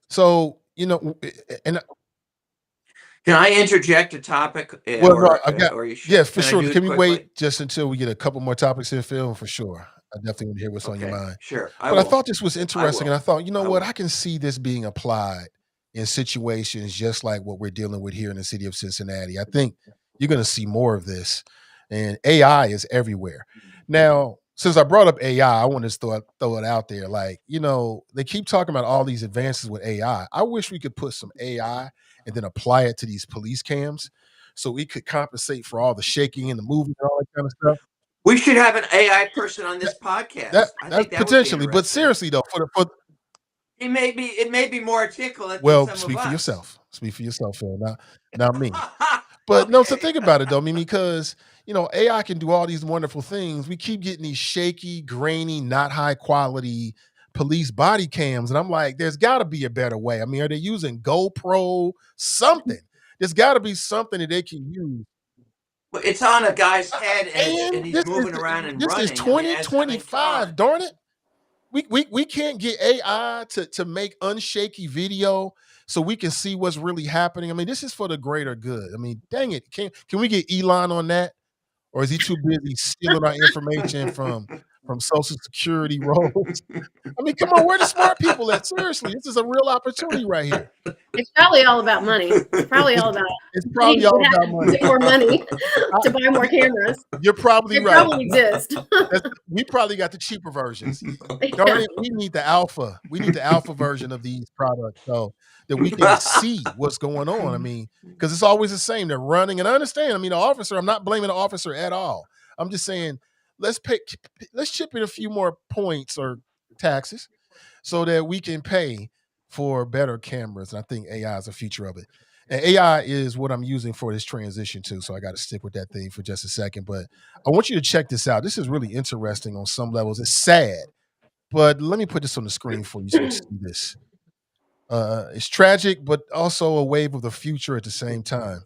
So, and Can I interject a topic, well, no, I've got, or yeah, for can I sure. do it Can we quickly? wait just until we get a couple more topics in, Phil? For sure. I definitely want to hear what's on your Okay, mind. sure. I But I will. thought this was I interesting, and I will. thought, you know I what? will. I can see this being applied in situations just like what we're dealing with here in the city of Cincinnati. I think you're going to see more of this, and AI is everywhere. Now, since I brought up AI, I want to throw it out there. Like, they keep talking about all these advances with AI. I wish we could put some AI and then apply it to these police cams so we could compensate for all the shaking and the moving and all that kind of stuff. We should have an AI person on this podcast. I That's think that would be potentially, but interesting. seriously though, It may be more articulate than well, some of speak for us. yourself. Speak for yourself, Phil. Not me. But no, so Okay. think about it though. I mean, because AI can do all these wonderful things. We keep getting these shaky, grainy, not high quality police body cams, and I'm like, there's got to be a better way. I mean, are they using GoPro? Something. There's got to be something that they can use. It's on a guy's head, and And he's moving around and this is running. I mean, as they 2025. talk. Darn it. We can't get AI to make unshaky video so we can see what's really happening. I mean, this is for the greater good. I mean, dang it. Can we get Elon on that? Or is he too busy stealing our information from Social Security rolls? I mean, come on, where the smart people at? Seriously, this is a real opportunity right here. It's probably all about money. It's probably all about It's probably all about money. more money to buy more cameras. You're probably They right. probably exist. We probably got the cheaper versions. Yeah. Darn it, we need the alpha. We need the alpha version of these products so that we can see what's going on. I mean, because it's always the same. They're running, and I understand. I mean, the officer. I'm not blaming the officer at all. I'm just saying let's chip in a few more points or taxes so that we can pay for better cameras. And I think AI is a future of it. And AI is what I'm using for this transition too. So I got to stick with that thing for just a second. But I want you to check this out. This is really interesting on some levels. It's sad, but let me put this on the screen for you so you see this. It's tragic, but also a wave of the future at the same time.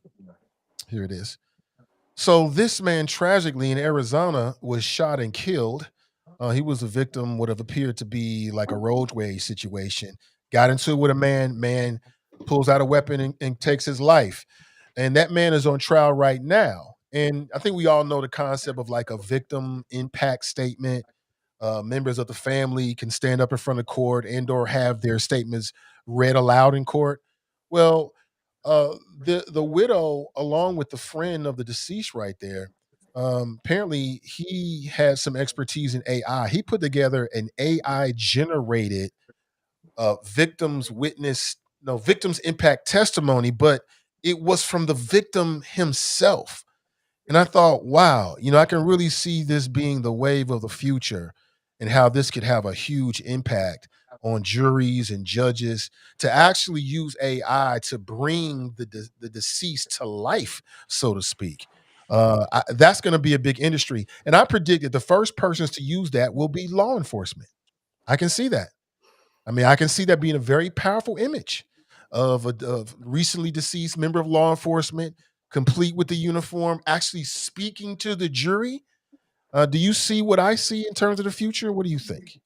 Here it is. So this man tragically in Arizona was shot and killed. He was a victim what have appeared to be like a roadway situation. Got into it with a man. Man pulls out a weapon and takes his life. And that man is on trial right now. And I think we all know the concept of like a victim impact statement. Members of the family can stand up in front of court and or have their statements read aloud in court. Well, the widow, along with the friend of the deceased, right there. Apparently, he has some expertise in AI. He put together an AI generated victims impact testimony, but it was from the victim himself. And I thought, wow, I can really see this being the wave of the future and how this could have a huge impact on juries and judges to actually use AI to bring the deceased to life, so to speak. That's going to be a big industry. And I predict that the first persons to use that will be law enforcement. I can see that. I mean, I can see that being a very powerful image of a recently deceased member of law enforcement, complete with the uniform, actually speaking to the jury. Do you see what I see in terms of the future? What do you think?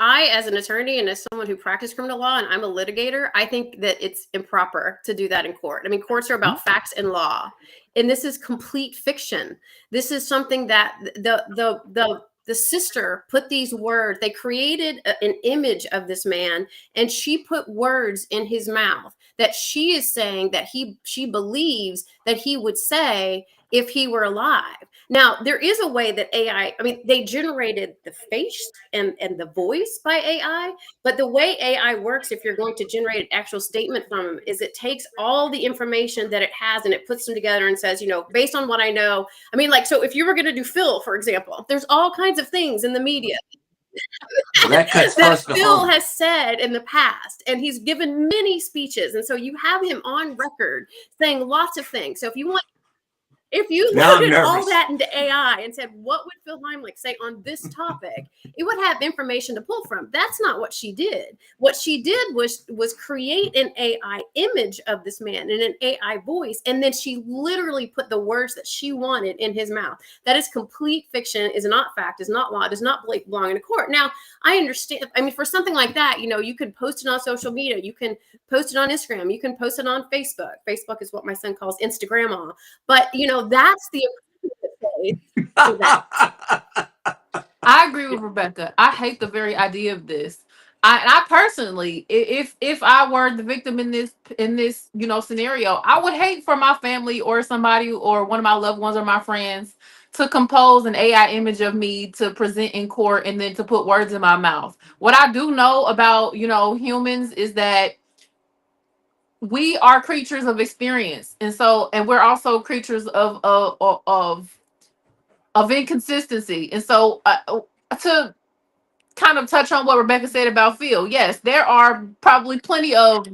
As an attorney and as someone who practiced criminal law and I'm a litigator, I think that it's improper to do that in court. I mean, courts are about facts and law, and this is complete fiction. This is something that the sister put these words. They created an image of this man, and she put words in his mouth that she is saying that she believes that he would say if he were alive. Now, there is a way that AI, I mean, they generated the face and the voice by AI, but the way AI works, if you're going to generate an actual statement from him, is it takes all the information that it has and it puts them together and says, based on what I know, I mean, like, so if you were going to do Phil, for example, there's all kinds of things in the media that Phil has said in the past, and he's given many speeches. And so you have him on record saying lots of things. So if you loaded all that into AI and said, what would Phil Hemlich say on this topic? It would have information to pull from. That's not what she did. What she did was create an AI image of this man in an AI voice. And then she literally put the words that she wanted in his mouth. That is complete fiction, is not fact, is not law, does not belong in a court. Now, I understand. I mean, for something like that, you could post it on social media. You can post it on Instagram. You can post it on Facebook. Facebook is what my son calls Instagram. But, that's the appropriate way to that. I agree with Rebecca. I hate the very idea of this. I personally, if I were the victim in this scenario, I would hate for my family or somebody or one of my loved ones or my friends to compose an AI image of me to present in court and then to put words in my mouth. What I do know about humans is that we are creatures of experience, and we're also creatures of inconsistency. And so to kind of touch on what Rebecca said about Phil, yes, there are probably plenty of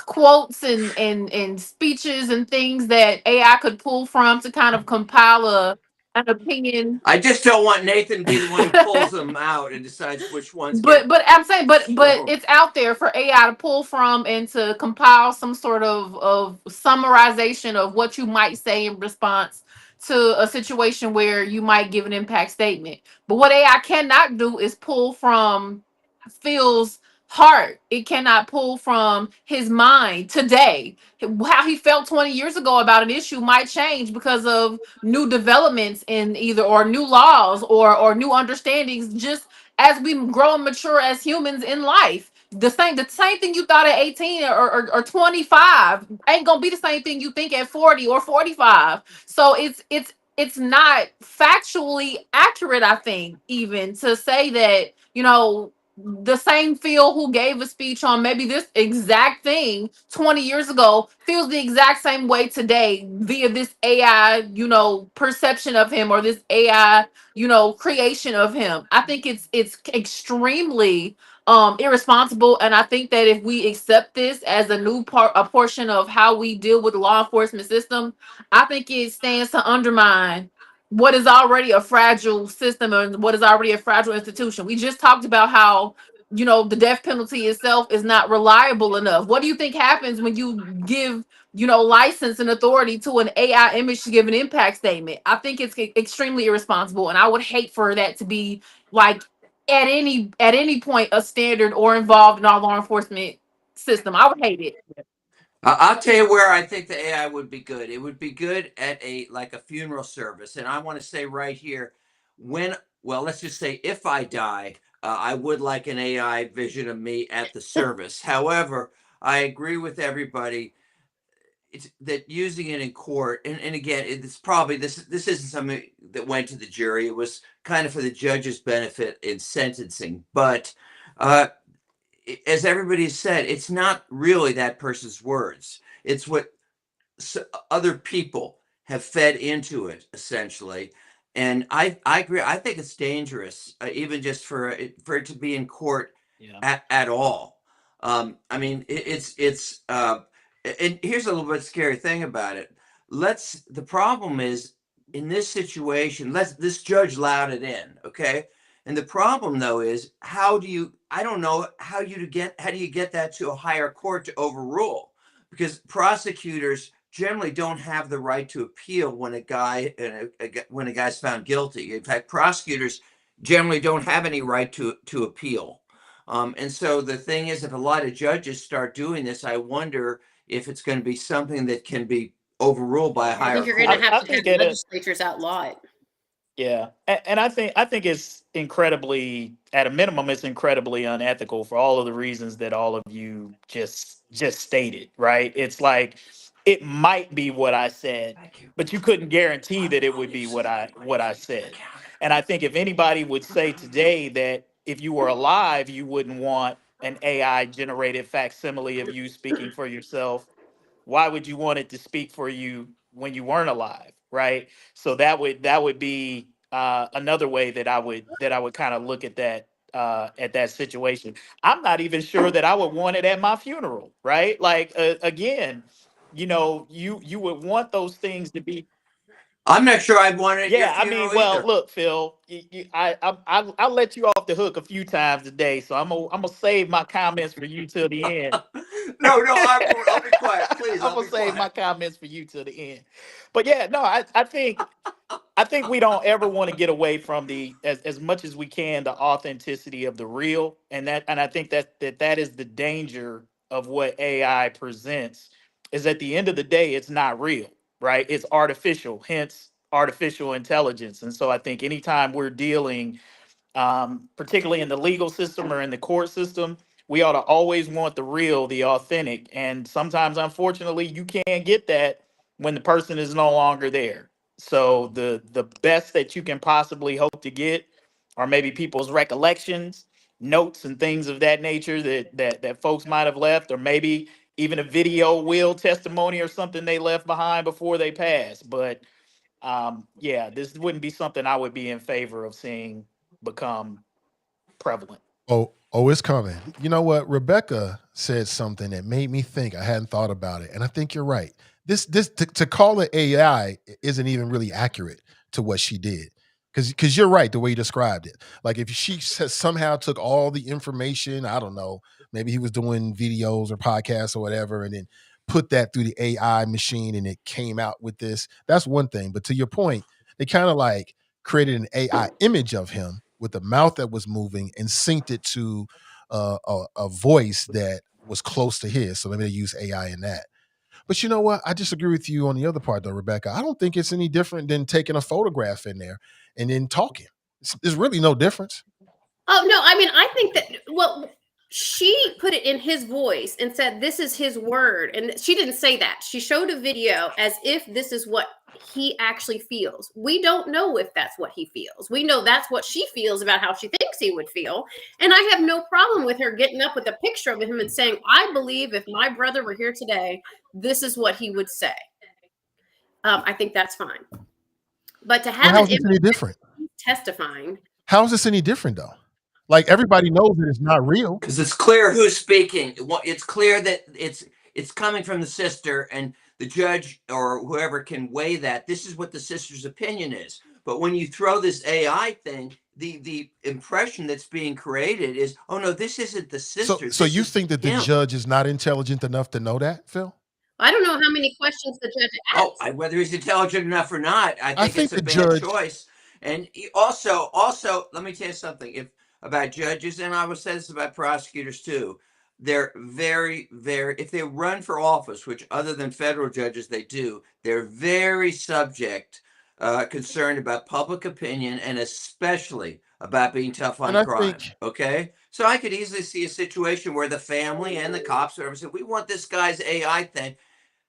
quotes and speeches and things that AI could pull from to kind of compile an opinion. I just don't want Nathan to be the one who pulls them out and decides which ones get. But I'm saying, but So, it's out there for AI to pull from and to compile some sort of summarization of what you might say in response to a situation where you might give an impact statement. But what AI cannot do is pull from Phil's heart. It cannot pull from his mind today. How he felt 20 years ago about an issue might change because of new developments in either or new laws or new understandings, just as we grow and mature as humans in life. The same thing you thought at 18 or 25 ain't gonna be the same thing you think at 40 or 45. So it's not factually accurate, I think, even to say that, the same Phil who gave a speech on maybe this exact thing 20 years ago feels the exact same way today via this AI, perception of him, or this AI, creation of him. I think it's extremely irresponsible, and I think that if we accept this as a portion of how we deal with the law enforcement system, I think it stands to undermine what is already a fragile system and what is already a fragile institution. We just talked about how, the death penalty itself is not reliable enough. What do you think happens when you give, license and authority to an AI image to give an impact statement? I think it's extremely irresponsible, and I would hate for that to be like at any point a standard or involved in our law enforcement system. I would hate it. I'll tell you where I think the AI would be good. It would be good at a funeral service, and I want to say right here, let's just say if I die, I would like an AI vision of me at the service. However, I agree with everybody. It's that using it in court, and again, it's probably this isn't something that went to the jury. It was kind of for the judge's benefit in sentencing, but uh, as everybody said, it's not really that person's words. It's what other people have fed into it, essentially. And I agree. I think it's dangerous, even just for it to be in court Yeah. at all. I mean, and here's a little bit scary thing about it. The problem is in this situation, this judge allowed it in, okay? And the problem though is I don't know how do you get that to a higher court to overrule, because prosecutors generally don't have the right to appeal when a guy's found guilty. In fact, prosecutors generally don't have any right to appeal. And so the thing is, if a lot of judges start doing this, I wonder if it's going to be something that can be overruled by a I higher think you're court. going to I have think it. legislatures outlaw it. Yeah, and I think it's incredibly, at a minimum, it's incredibly unethical for all of the reasons that all of you just stated. Right? It's like it might be what I said, Thank you. but you couldn't guarantee that it would be what I said. And I think if anybody would say today that if you were alive, you wouldn't want an AI generated facsimile of you speaking for yourself, why would you want it to speak for you when you weren't alive, right? So that would be another way that I would kind of look at that situation. I'm not even sure that I would want it at my funeral, right? Like again, you would want those things to be. I'm not sure I'd want it at your Yeah, I mean, funeral well, either. look, Phil, I let you off the hook a few times today, so I'm gonna save my comments for you till the end. No, I'll be quiet, please. I'm I'll gonna be save my quiet. comments for you till the end. But yeah, no, I think we don't ever want to get away from the as much as we can the authenticity of the real, and I think that is the danger of what AI presents. Is at the end of the day, it's not real, right? It's artificial, hence artificial intelligence. And so I think anytime we're dealing, particularly in the legal system or in the court system, we ought to always want the real, the authentic. And sometimes, unfortunately, you can't get that when the person is no longer there. So the best that you can possibly hope to get are maybe people's recollections, notes, and things of that nature that folks might have left, or maybe even a video will testimony or something they left behind before they passed. But yeah, this wouldn't be something I would be in favor of seeing become prevalent. Oh, it's coming. You know what? Rebecca said something that made me think. I hadn't thought about it, and I think you're right. This to call it AI isn't even really accurate. to what she did. Because you're right the way you described it. Like if she somehow took all the information, I don't know, maybe he was doing videos or podcasts or whatever, and then put that through the AI machine and it came out with this. That's one thing. But to your point, they kind of like created an AI image of him with the mouth that was moving and synced it to a voice that was close to his. So maybe they use AI in that. But you know what? I disagree with you on the other part, though, Rebecca. I don't think it's any different than taking a photograph in there and then talking. There's really no difference. Oh, no, I mean, I think that, well, she put it in his voice and said, this is his word. And she didn't say that. She showed a video as if this is what he actually feels. We don't know if that's what he feels. We know that's what she feels about how she thinks he would feel. And I have no problem with her getting up with a picture of him and saying, I believe if my brother were here today, this is what he would say. I think that's fine. But to have How is this any different? testifying. How is this any different, though? Like everybody knows that it's not real. Because it's clear who's speaking. It's clear that it's coming from the sister, and the judge or whoever can weigh that. This is what the sister's opinion is. But when you throw this AI thing, the impression that's being created is, oh no, this isn't the sister. So you think that the judge is not intelligent enough to know that, Phil? I don't know how many questions the judge asked. Oh, whether he's intelligent enough or not, I think it's a bad choice. And also, let me tell you something about judges, and I would say this about prosecutors too. They're very, very, if they run for office, which other than federal judges they do, they're very concerned about public opinion and especially about being tough on crime. Okay? So I could easily see a situation where the family and the cops are saying, we want this guy's AI thing.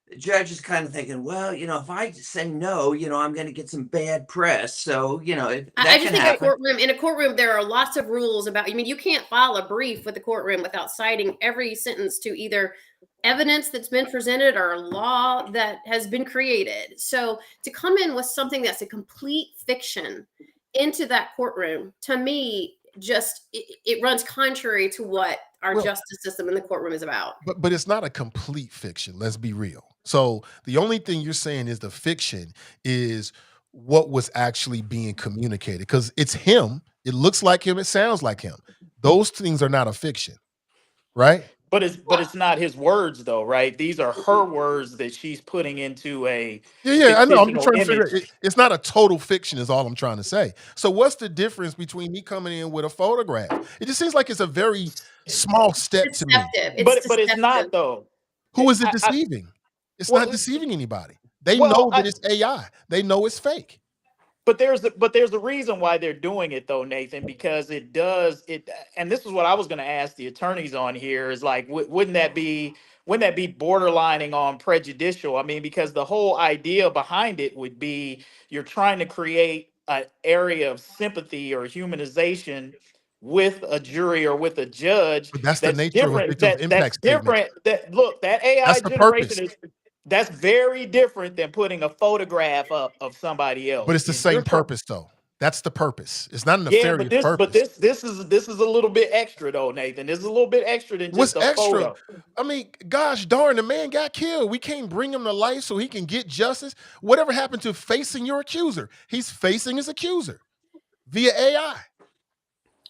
The judge is kind of thinking, well, if I say no, I'm going to get some bad press. So, I just think in a courtroom, there are lots of rules about, you can't file a brief with the courtroom without citing every sentence to either evidence that's been presented or law that has been created. So to come in with something that's a complete fiction into that courtroom, to me, it runs contrary to what our justice system in the courtroom is about. But it's not a complete fiction. Let's be real. So the only thing you're saying is the fiction is what was actually being communicated, because it's him. It looks like him. It sounds like him. Those things are not a fiction, right? But it's not his words though, right? These are her words that she's putting into a I know. I'm trying to figure image. it's not a total fiction is all I'm trying to say. So what's the difference between me coming in with a photograph? It just seems like it's a very small step to me. But it's not though. Who is it deceiving? It's not deceiving anybody. They know that it's AI. They know it's fake. But there's a reason why they're doing it though, Nathan, because it does it. And this is what I was going to ask the attorneys on here is like, wouldn't that be borderlining on prejudicial? I mean, because the whole idea behind it would be you're trying to create an area of sympathy or humanization with a jury or with a judge. But that's the nature of a victim impact statement. That AI generation is. That's very different than putting a photograph up of somebody else. But it's the same purpose, though. That's the purpose. It's not a nefarious purpose. But this is a little bit extra, though, Nathan. This is a little bit extra than just a photo. I mean, gosh darn, the man got killed. We can't bring him to life so he can get justice. Whatever happened to facing your accuser? He's facing his accuser via AI.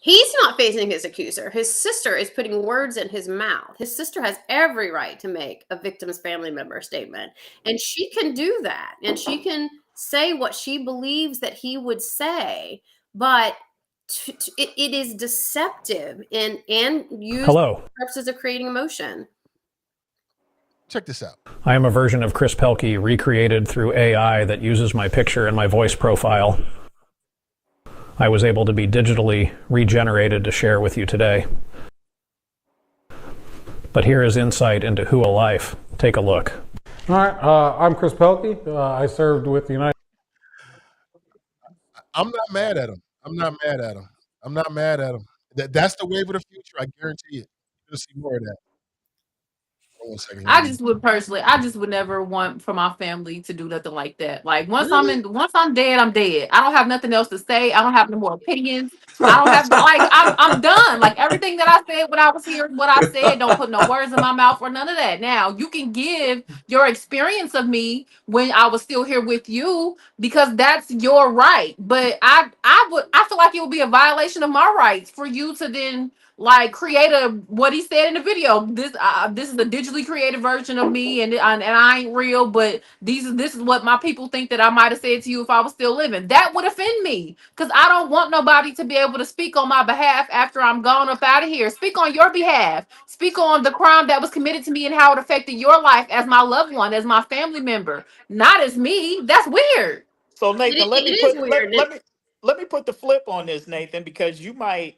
He's not facing his accuser. His sister is putting words in his mouth. His sister has every right to make a victim's family member statement. And she can do that. And she can say what she believes that he would say. But it is deceptive and used for purposes of creating emotion. Check this out. I am a version of Chris Pelkey recreated through AI that uses my picture and my voice profile. I was able to be digitally regenerated to share with you today. But here is insight into Who a Life. Take a look. All right, I'm Chris Pelkey. I served with the United. I'm not mad at him. That's the wave of the future. I guarantee it. You'll see more of that. on one second here. I just would never want for my family to do nothing like that. Like Really? once I'm dead, I'm dead. I don't have nothing else to say. I don't have no more opinions. I don't have like I'm done. Like everything that I said when I was here, what I said, don't put no words in my mouth or none of that. Now you can give your experience of me when I was still here with you because that's your right. But I feel like it would be a violation of my rights for you to then like create a what he said in the video. This is a digitally created version of me, and I ain't real. But this is what my people think that I might have said to you if I was still living. That would offend me because I don't want nobody to be able to speak on my behalf after I'm gone up out of here. Speak on your behalf. Speak on the crime that was committed to me and how it affected your life as my loved one, as my family member, not as me. That's weird. So Nathan, It is weird. let me put the flip on this, Nathan, because you might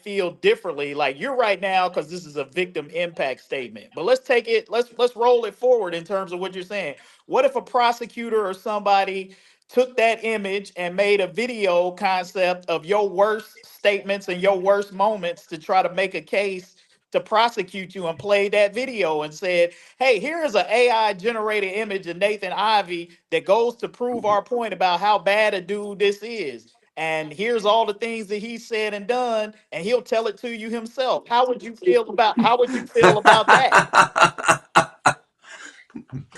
feel differently. Like you're right now, because this is a victim impact statement. But let's take it, let's roll it forward in terms of what you're saying. What if a prosecutor or somebody took that image and made a video concept of your worst statements and your worst moments to try to make a case to prosecute you and play that video and said, hey, here is an AI generated image of Nathan Ivey that goes to prove our point about how bad a dude this is. And here's all the things that he said and done, and he'll tell it to you himself. How would you feel about that?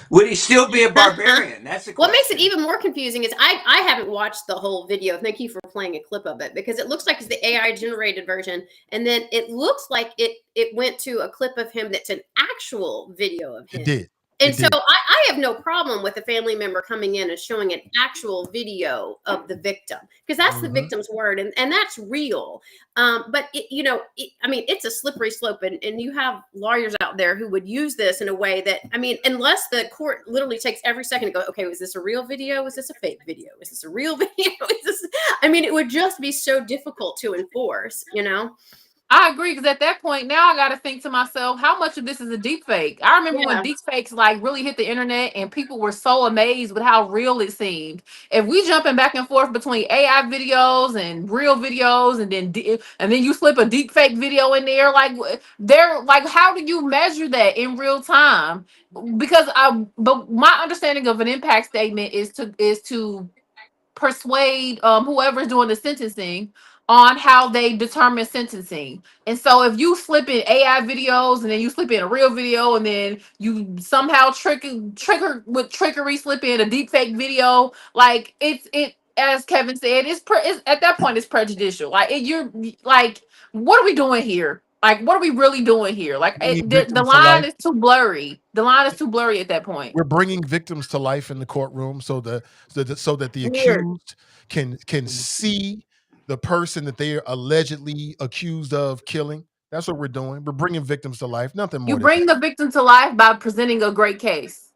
Would he still be a barbarian? That's the What question. makes it even more confusing is I haven't watched the whole video. Thank you for playing a clip of it because it looks like it's the AI generated version, and then it looks like it went to a clip of him that's an actual video of him. It did. And so I have no problem with a family member coming in and showing an actual video of the victim because that's the victim's word and that's real. But I mean, it's a slippery slope, and you have lawyers out there who would use this in a way that, I mean, unless the court literally takes every second to go, okay, was this a real video? Was this a fake video? Is this a real video? I mean, it would just be so difficult to enforce, I agree because at that point now I got to think to myself, how much of this is a deep fake? I remember when deep fakes like really hit the internet and people were so amazed with how real it seemed. If we jumping back and forth between AI videos and real videos, and then you slip a deep fake video in there, how do you measure that in real time? But my understanding of an impact statement is to persuade whoever's doing the sentencing on how they determine sentencing. And so if you slip in AI videos and then you slip in a real video and then you somehow trigger with trickery slip in a deep fake video, like it as Kevin said, it's at that point it's prejudicial. Like you're like, what are we doing here? Like, what are we really doing here? Like, the line is too blurry. The line is too blurry at that point. We're bringing victims to life in the courtroom so that the accused can see the person that they are allegedly accused of killing. That's what we're doing. We're bringing victims to life. Nothing more. You bring the victim to life by presenting a great case.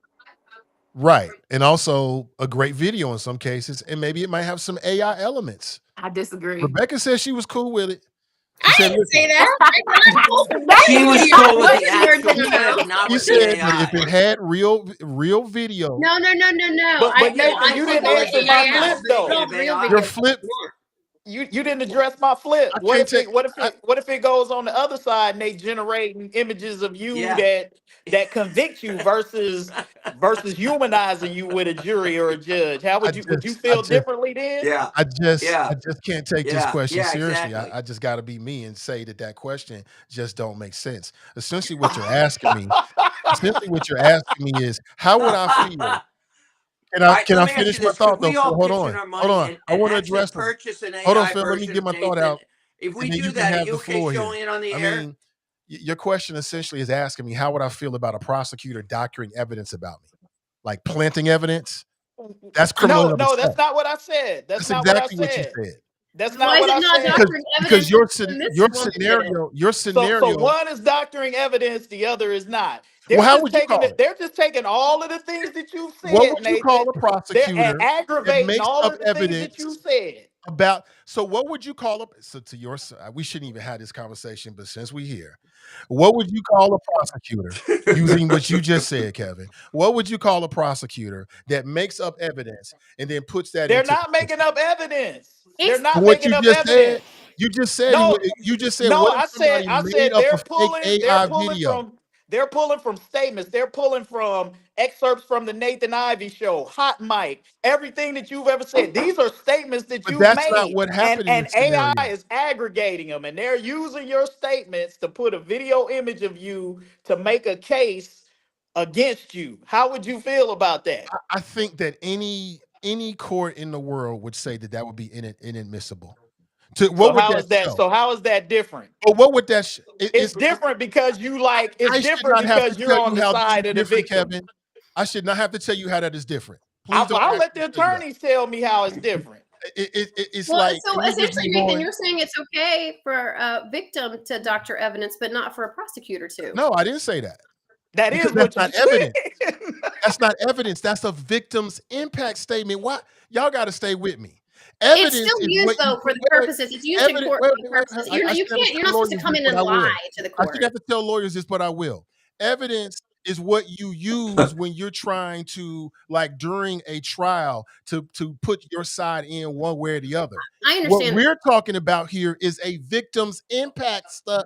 Right. And also a great video in some cases. And maybe it might have some AI elements. I disagree. Rebecca said she was cool with it. I didn't say that. She was cool with the actual not with the AI. If it had real video. No. But Nathan, you didn't answer my flip though. Your flip. You didn't address my flip. What if it goes on the other side and they generating images of you that convict you versus humanizing you with a jury or a judge? Would you feel differently then? Yeah. I just can't take this question seriously. Exactly. I just got to be me and say that question just don't make sense. Essentially, what you're asking me, is how would I feel? Can I finish my thought though? Hold on. I want to address this. Hold on, Phil. Let me get my thought out. If we do that, you okay showing it on the air? I mean, your question essentially is asking me how would I feel about a prosecutor doctoring evidence about me, like planting evidence. That's criminal. No, that's not what I said. That's not exactly what I said. That's not what I said. Because your scenario. So one is doctoring evidence, the other is not. How would you call it? They're just taking all of the things that you said. What would you call a prosecutor and aggravating all of the evidence things that you said about? So what would you call a? So to your side, we shouldn't even have this conversation, but since we're here, what would you call a prosecutor using what you just said, Kevin? What would you call a prosecutor that makes up evidence and then puts that? They're not making up evidence. They're not what making you up just evidence. Said, you just said. No, you just said. No, what I said they're pulling. AI video? From. They're pulling from statements. They're pulling from excerpts from the Nathan Ivey show, Hot Mic, everything that you've ever said. These are statements that But you've that's not made, what and happened in the AI scenario. is aggregating them, and they're using your statements to put a video image of you to make a case against you. How would you feel about that? I think that any court in the world would say that would be inadmissible. So What would how that is that? show? So how is that different? Or what would that? It's different because you like. It's I should different not have to because you're tell on you the how this is side of the different, victim. Kevin. I should not have to tell you how that is different. Please don't I'll ask let me the to tell you that. attorneys tell me how it's different. It's Well, like, so and you just essentially, be Nathan, going. you're saying it's okay for a victim to doctor evidence, but not for a prosecutor to. No, I didn't say that. That Because is that's what you not said. evidence. That's not evidence. That's a victim's impact statement. Why? Y'all got to stay with me. It's Evidence still is used what you though for the wait, purposes. It's used in evidence. court Wait, for the wait, wait, purposes. I You should never can't. You're tell not supposed to lawyers come this, in but and I will. lie to the I court. should have to tell lawyers this, but I will. Evidence is what you use when you're trying to, like, during a trial to put your side in one way or the other. I What understand. we're talking about here is a victim's impact stuff.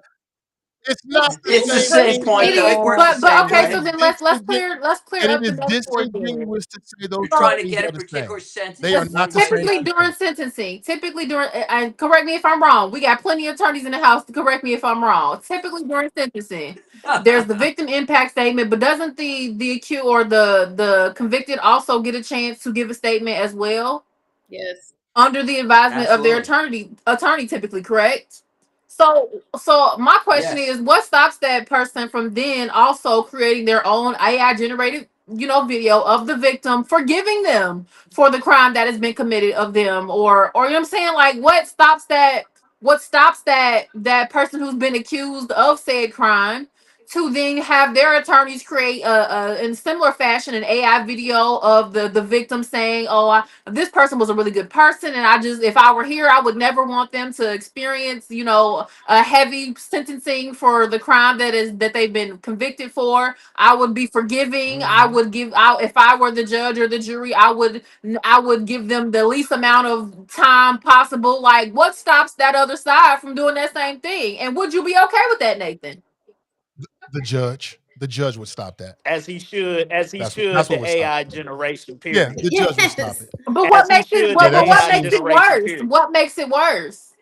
It's not the It's the same same thing point, It though. at is, It works all. the but same okay. It So is way. then let's clear and it up the is metaphor then. disingenuous to say those You're two trying So to things get a are the particular same. sentence They are in not one the same typically sentence. thing. during sentencing, and correct me if I'm wrong. We got plenty of attorneys in the house to correct me if I'm wrong. Typically during sentencing, there's the victim impact statement, but doesn't the accused or the convicted also get a chance to give a statement as well Yes. under the advisement of their Absolutely. attorney typically, correct? So my question Yes. is, what stops that person from then also creating their own AI generated, video of the victim, forgiving them for the crime that has been committed of them, or you know what I'm saying? Like, what stops that? What stops that person who's been accused of said crime to then have their attorneys create in similar fashion an AI video of the victim saying, "Oh, this person was a really good person, and if I were here, I would never want them to experience, a heavy sentencing for the crime that they've been convicted for. I would be forgiving. I Mhm. would give out if I were the judge or the jury. I would give them the least amount of time possible. Like, what stops that other side from doing that same thing? And would you be okay with that, Nathan? The judge would stop that. As he should, That's what the would stop AI it. generation Yeah, period. the judge would stop Yes. it. But As what he makes it? should, Yeah, But, the but that's what just AI makes it standard. generation worse? period. What makes it worse?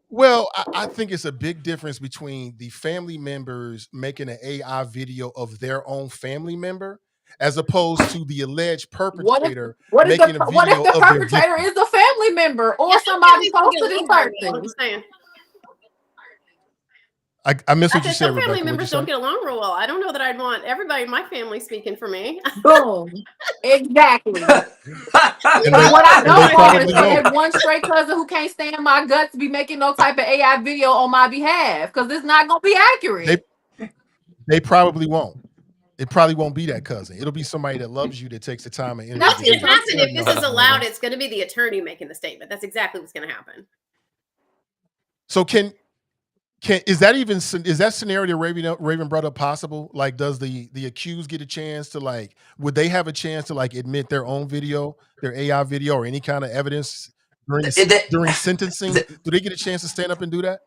Well, I think it's a big difference between the family members making an AI video of their own family member as opposed to the alleged What if perpetrator what if the making a what if video the of their perpetrator victim. is a family member Yeah, or some somebody families don't close get to this along very well. I'm person? just saying. I missed I what you said said, some family Rebecca. What'd you members don't say? get along real well. I don't know that I'd want everybody in my family speaking for me. Boom. Exactly. And But they what I and they don't want is probably for won't. that one stray cousin who can't stand my guts to be making no type of AI video on my behalf because it's not gonna be They accurate. they probably won't. It probably won't be that cousin. It'll be somebody that loves you that takes the time and What's energy That's to going do to that. happen You assumption. if already know this how is that's gonna allowed? go. It's going to be the attorney making the statement. That's exactly what's going to happen. So is that scenario that Raven brought up possible? Like, does the accused get a chance to, like, would they have a chance to, like, admit their own video, their AI video, or any kind of evidence during sentencing? Do they get a chance to stand up and do that?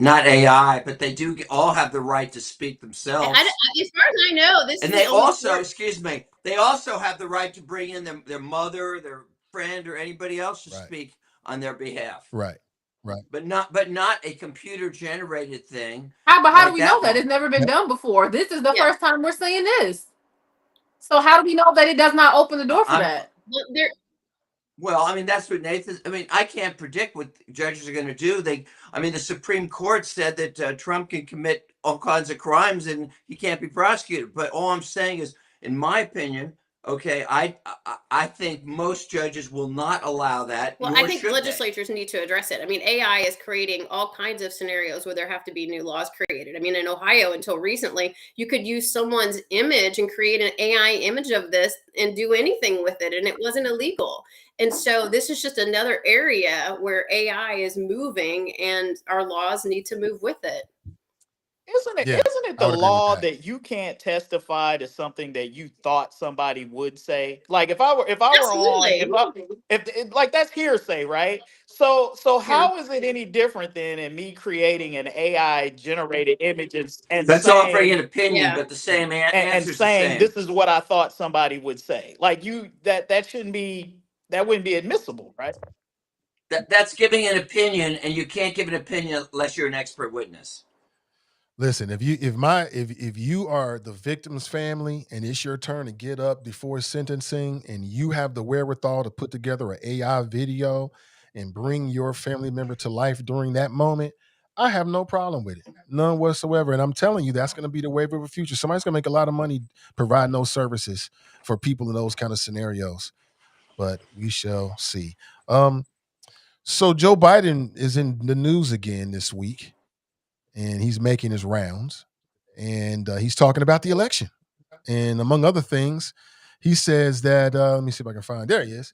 Not AI, but they do all have the right to speak themselves. As far as I know, this is And the they only also, court. excuse me, they also have the right to bring in their mother, their friend, or anybody else to Right. speak on their behalf. Right. But not a computer generated thing How do like we know that that? one. It's never been done before. This is the Yeah. first time we're seeing this. So how do we know that it does not open the door for I'm that? Well, I mean, that's what Nathan. I mean, I can't predict what judges are going to do. The Supreme Court said that Trump can commit all kinds of crimes and he can't be prosecuted. But all I'm saying is, in my opinion, okay, I think most judges will not allow that. Well, Nor I think should legislatures need to address it. I mean, AI is creating all kinds of scenarios where there have to be new laws created. I mean, in Ohio, until recently, you could use someone's image and create an AI image of this and do anything with it, and it wasn't illegal. And so this is just another area where AI is moving and our laws need to move with it. Yeah, isn't it I the would agree with law that. that you can't testify to something that you thought somebody would say? Like if I were on Absolutely. if like that's hearsay, right? So Yeah. how is it any different than in me creating an AI generated image and That's offering an saying opinion, Yeah. but the same and answer's the saying same. this is what I thought somebody would say? Like that shouldn't be, that wouldn't be admissible, right? That's giving an opinion, and you can't give an opinion unless you're an expert witness. Listen, if you are the victim's family and it's your turn to get up before sentencing and you have the wherewithal to put together an AI video and bring your family member to life during that moment, I have no problem with it. None whatsoever. And I'm telling you, that's going to be the wave of the future. Somebody's going to make a lot of money providing those services for people in those kind of scenarios. But we shall see. Um, so Joe Biden is in the news again this week, and he's making his rounds, and he's talking about the election. And among other things, he says that let me see if I can find. There he is.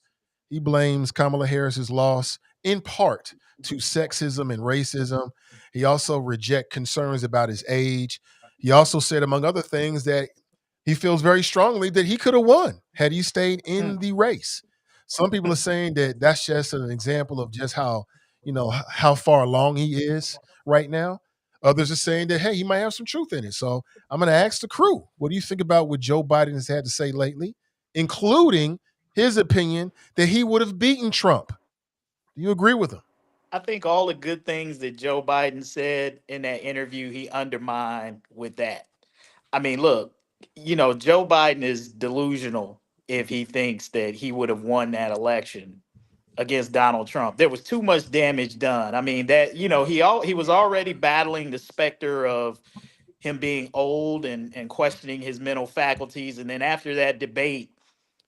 He blames Kamala Harris's loss in part to sexism and racism. He also reject concerns about his age. He also said, among other things, that he feels very strongly that he could have won had he stayed in the race. Some people are saying that that's just an example of just how how far along he is right now. Others are saying that hey, he might have some truth in it. So I'm going to ask the crew, what do you think about what Joe Biden has had to say lately, including his opinion that he would have beaten Trump? Do you agree with him? I think all the good things that Joe Biden said in that interview, he undermined with that. I mean, look, Joe Biden is delusional if he thinks that he would have won that election against Donald Trump. There was too much damage done. I mean, that he was already battling the specter of him being old and questioning his mental faculties, and then after that debate,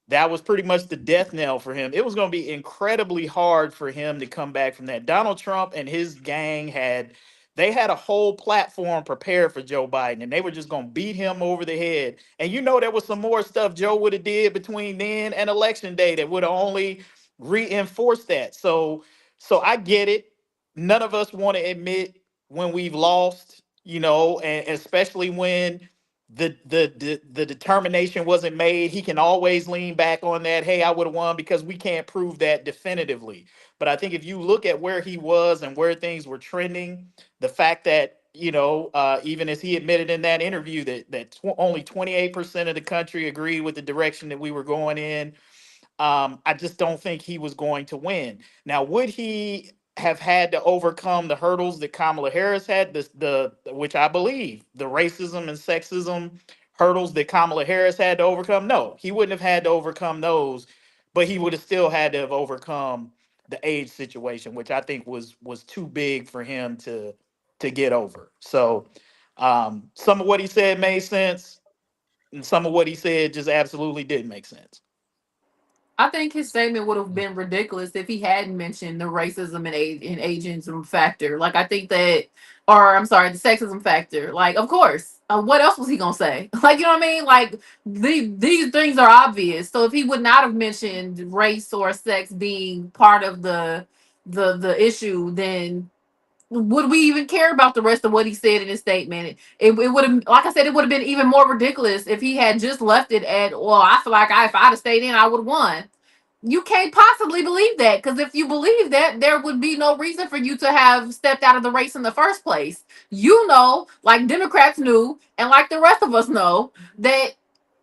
that was pretty much the death knell for him. It was going to be incredibly hard for him to come back from that. Donald Trump and his gang had a whole platform prepared for Joe Biden, and they were just going to beat him over the head. And there was some more stuff Joe would have did between then and election day that would have only reinforced that. So I get it. None of us want to admit when we've lost, and especially when the determination wasn't made. He can always lean back on that. Hey, I would have won, because we can't prove that definitively. But I think if you look at where he was and where things were trending, the fact that even as he admitted in that interview that only 28% of the country agreed with the direction that we were going in, I just don't think he was going to win. Now, would he have had to overcome the hurdles that Kamala Harris had, which I believe the racism and sexism hurdles that Kamala Harris had to overcome? No, he wouldn't have had to overcome those, but he would have still had to have overcome the age situation, which I think was too big for him to get over. So, some of what he said made sense, and some of what he said just absolutely didn't make sense. I think his statement would have been ridiculous if he hadn't mentioned the racism and ageism factor. Like, I think that, or I'm sorry, the sexism factor. Like, of course, what else was he gonna say? Like, you know what I mean? Like, these things are obvious. So if he would not have mentioned race or sex being part of the issue, then would we even care about the rest of what he said in his statement? It would have, like I said, it would have been even more ridiculous if he had just left it at, well, I feel like if I'd have stayed in, I would have won. You can't possibly believe that, because if you believe that, there would be no reason for you to have stepped out of the race in the first place. Like Democrats knew, and like the rest of us know, that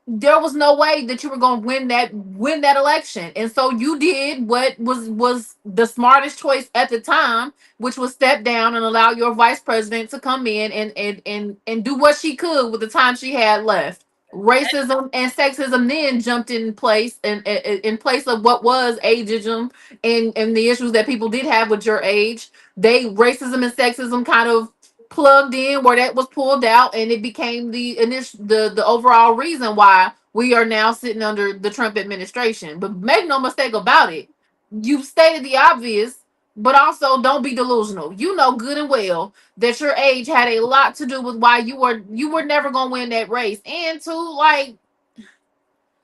there was no way that you were going to win that election, and so you did what was the smartest choice at the time, which was step down and allow your vice president to come in and do what she could with the time she had left. Racism and sexism then jumped in place, and in place of what was ageism and the issues that people did have with your age. Racism and sexism kind of plugged in where that was pulled out, and it became the overall reason why we are now sitting under the Trump administration. But make no mistake about it, you've stated the obvious, but also don't be delusional. You know good and well that your age had a lot to do with why you were never gonna win that race. And two, like,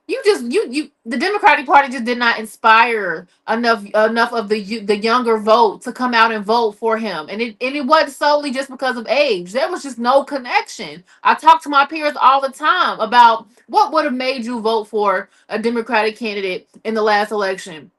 the Democratic Party just did not inspire enough of the younger vote to come out and vote for him, and it wasn't solely just because of age. There was just no connection. I talk to my peers all the time about what would have made you vote for a Democratic candidate in the last election.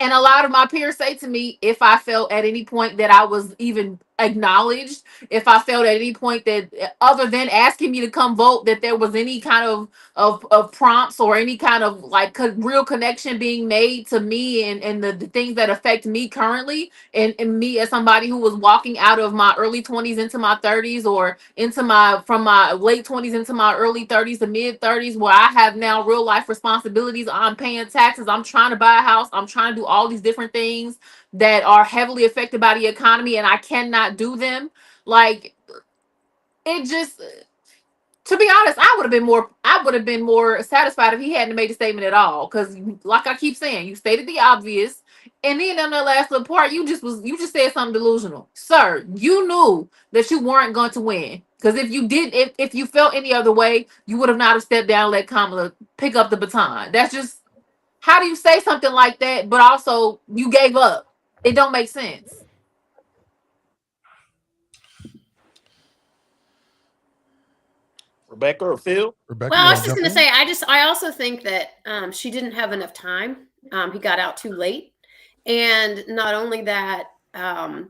And a lot of my peers say to me, if I felt at any point that I was even acknowledged, if I felt at any point that other than asking me to come vote, that there was any kind of prompts or any kind of like real connection being made to me and the things that affect me currently and me as somebody who was walking out of my early 20s into my 30s or into my from my late 20s into my early 30s to mid 30s where I have now real life responsibilities. I'm paying taxes. I'm trying to buy a house. I'm trying to do all these different things that are heavily affected by the economy and I cannot do them. Like it just to be honest, I would have been more satisfied if he hadn't made a statement at all. Because like I keep saying, you stated the obvious. And then on that last little part, you just said something delusional. Sir, you knew that you weren't going to win. Because if you felt any other way, you would have not have stepped down and let Kamala pick up the baton. That's just how do you say something like that, but also you gave up? It don't make sense. Rebecca or Phil? Rebecca, Well, you I want was to just jump going to in? say, I also think that she didn't have enough time. He got out too late, and not only that, I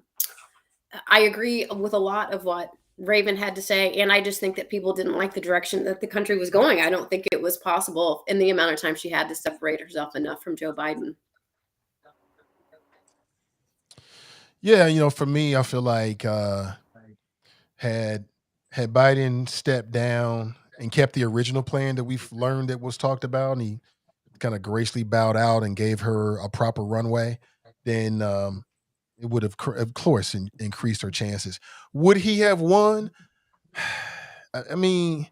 agree with a lot of what Raven had to say, and I just think that people didn't like the direction that the country was going. I don't think it was possible in the amount of time she had to separate herself enough from Joe Biden. Yeah, for me, I feel like had had Biden stepped down and kept the original plan that we've learned that was talked about, and he kind of gracefully bowed out and gave her a proper runway, then it would have, of course, increased her chances. Would he have won? I mean,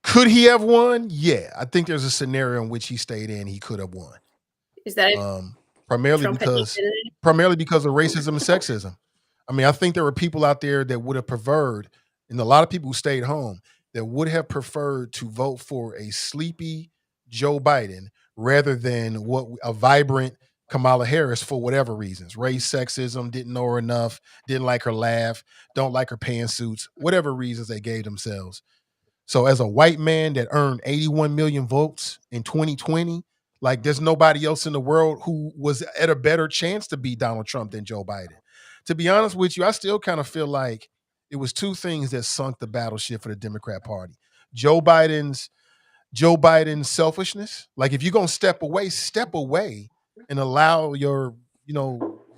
could he have won? Yeah, I think there's a scenario in which he stayed in. He could have won. Is that it? Primarily Trump had because needed it? primarily because of racism and sexism. I mean, I think there were people out there that would have preferred, and a lot of people who stayed home that would have preferred to vote for a sleepy Joe Biden rather than what a vibrant Kamala Harris for whatever reasons. Race, sexism, didn't know her enough, didn't like her laugh, don't like her pantsuits, whatever reasons they gave themselves. So as a white man that earned 81 million votes in 2020, like there's nobody else in the world who was at a better chance to beat Donald Trump than Joe Biden. To be honest with you, I still kind of feel like it was two things that sunk the battleship for the Democrat Party. Joe Biden's Joe Biden's selfishness. Like if you're gonna step away and allow your,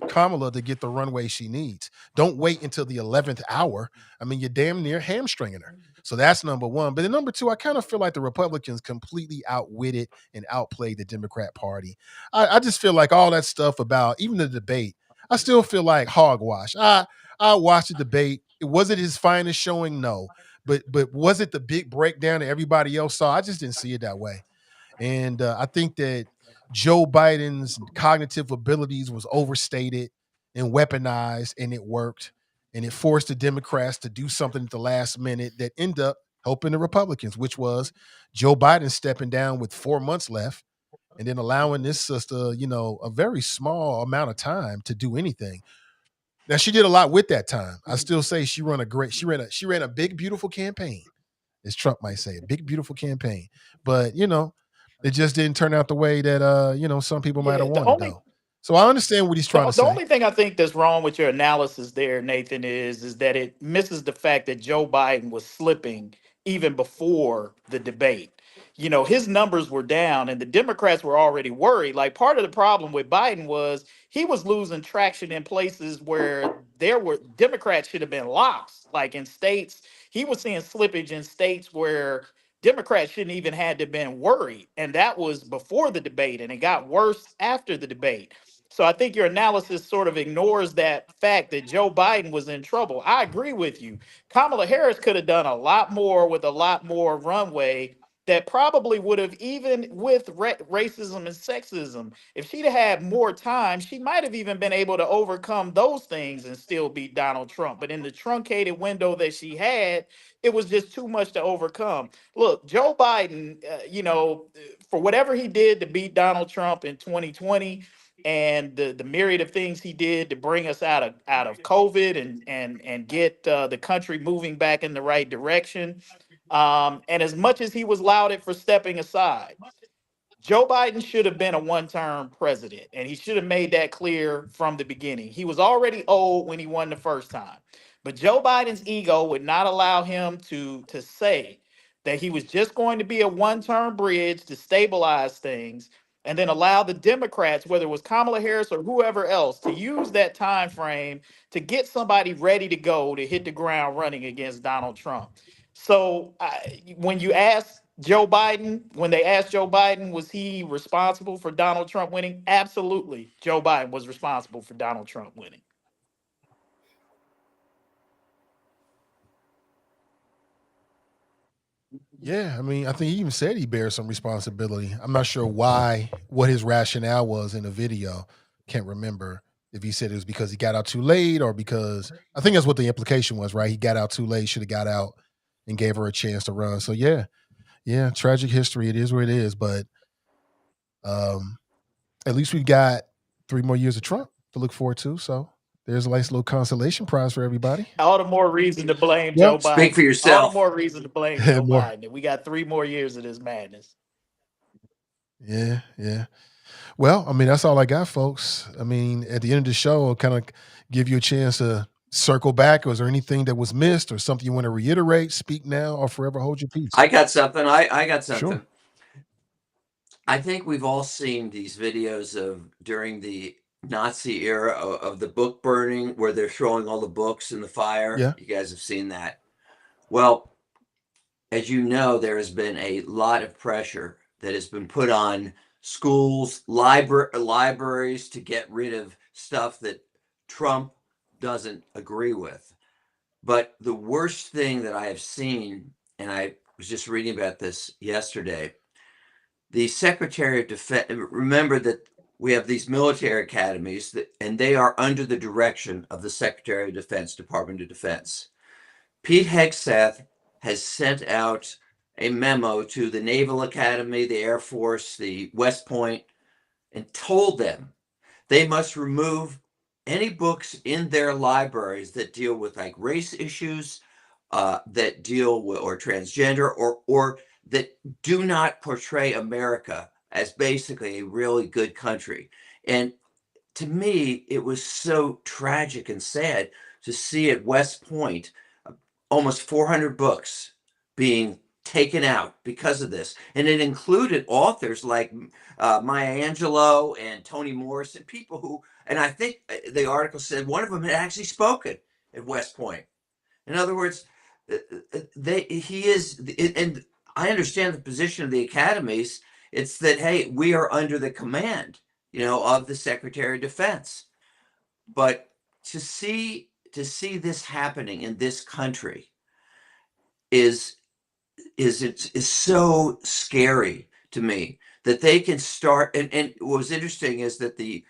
Kamala to get the runway she needs. Don't wait until the 11th hour. I mean, you're damn near hamstringing her. So that's number one. But then number two, I kind of feel like the Republicans completely outwitted and outplayed the Democrat Party. I just feel like all that stuff about even the debate, I still feel like hogwash. I watched the debate. It wasn't his finest showing, no. But was it the big breakdown that everybody else saw? I just didn't see it that way. And I think that Joe Biden's cognitive abilities was overstated and weaponized, and it worked. And it forced the Democrats to do something at the last minute that ended up helping the Republicans, which was Joe Biden stepping down with 4 months left and then allowing this sister, a very small amount of time to do anything. Now she did a lot with that time. I still say she ran a big beautiful campaign, as Trump might say, a big beautiful campaign. But it just didn't turn out the way that some people might Yeah, have wanted though. So I understand what he's trying to the say. only thing I think that's wrong with your analysis there, Nathan, is that it misses the fact that Joe Biden was slipping even before the debate. His numbers were down and the Democrats were already worried. Like part of the problem with Biden was he was losing traction in places where there were Democrats should have been locks. Like in states, he was seeing slippage in states where Democrats shouldn't even had to been worried. And that was before the debate and it got worse after the debate. So I think your analysis sort of ignores that fact that Joe Biden was in trouble. I agree with you. Kamala Harris could have done a lot more with a lot more runway that probably would have, even with racism and sexism, if she'd have had more time, she might have even been able to overcome those things and still beat Donald Trump. But in the truncated window that she had, it was just too much to overcome. Look, Joe Biden, for whatever he did to beat Donald Trump in 2020, and the myriad of things he did to bring us out of COVID and get the country moving back in the right direction. And as much as he was lauded for stepping aside, Joe Biden should have been a one-term president, and he should have made that clear from the beginning. He was already old when he won the first time, but Joe Biden's ego would not allow him to say that he was just going to be a one-term bridge to stabilize things, and then allow the Democrats, whether it was Kamala Harris or whoever else, to use that time frame to get somebody ready to go to hit the ground running against Donald Trump. So when you ask Joe Biden, when they asked Joe Biden, was he responsible for Donald Trump winning? Absolutely. Joe Biden was responsible for Donald Trump winning. Yeah, I mean, I think he even said he bears some responsibility. I'm not sure what his rationale was in the video. Can't remember if he said it was because he got out too late or because I think that's what the implication was, right? He got out too late, should have got out and gave her a chance to run. So yeah, tragic history. It is what it is, but at least we got 3 more years of Trump to look forward to. So there's a nice little consolation prize for everybody. All the more reason to blame Yep. Joe Speak Biden. for All the yourself. more reason to blame Joe More. Biden. We got 3 more years of this madness. Yeah. Well, I mean, that's all I got, folks. I mean, at the end of the show, I'll kind of give you a chance to circle back. Was there anything that was missed or something you want to reiterate? Speak now or forever hold your peace. I got something. I got something. Sure. I think we've all seen these videos of during the Nazi era of the book burning where they're throwing all the books in the fire. Yeah. You guys have seen that. Well, as you know, there has been a lot of pressure that has been put on schools, libraries to get rid of stuff that Trump doesn't agree with. But the worst thing that I have seen, and I was just reading about this yesterday, the Secretary of Defense, remember that we have these military academies and they are under the direction of the Secretary of Defense, Department of Defense. Pete Hegseth has sent out a memo to the Naval Academy, the Air Force, the West Point, and told them they must remove any books in their libraries that deal with like race issues, that deal with or transgender or that do not portray America as basically a really good country. And to me, it was so tragic and sad to see at West Point almost 400 books being taken out because of this. And it included authors like Maya Angelou and Toni Morrison, people who, and I think the article said one of them had actually spoken at West Point. In other words, he is, and I understand the position of the academies. It's that, hey, we are under the command, of the Secretary of Defense. But to see this happening in this country is so scary to me that they can start. And what was interesting is that the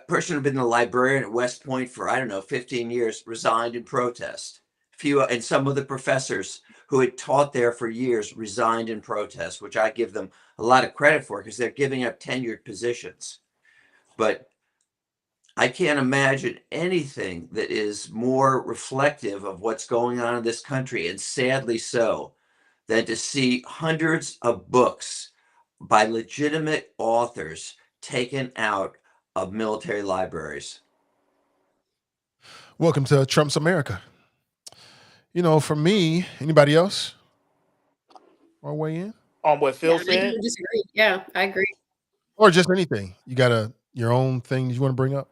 person who'd been the librarian at West Point for, I don't know, 15 years resigned in protest. And some of the professors who had taught there for years resigned in protest, which I give them a lot of credit for because they're giving up tenured positions. But I can't imagine anything that is more reflective of what's going on in this country, and sadly so, than to see hundreds of books by legitimate authors taken out of military libraries. Welcome to Trump's America. For me, anybody else want to weigh in? On what Phil I said? do disagree. Yeah, I agree. Or just anything. You got your own thing you want to bring up?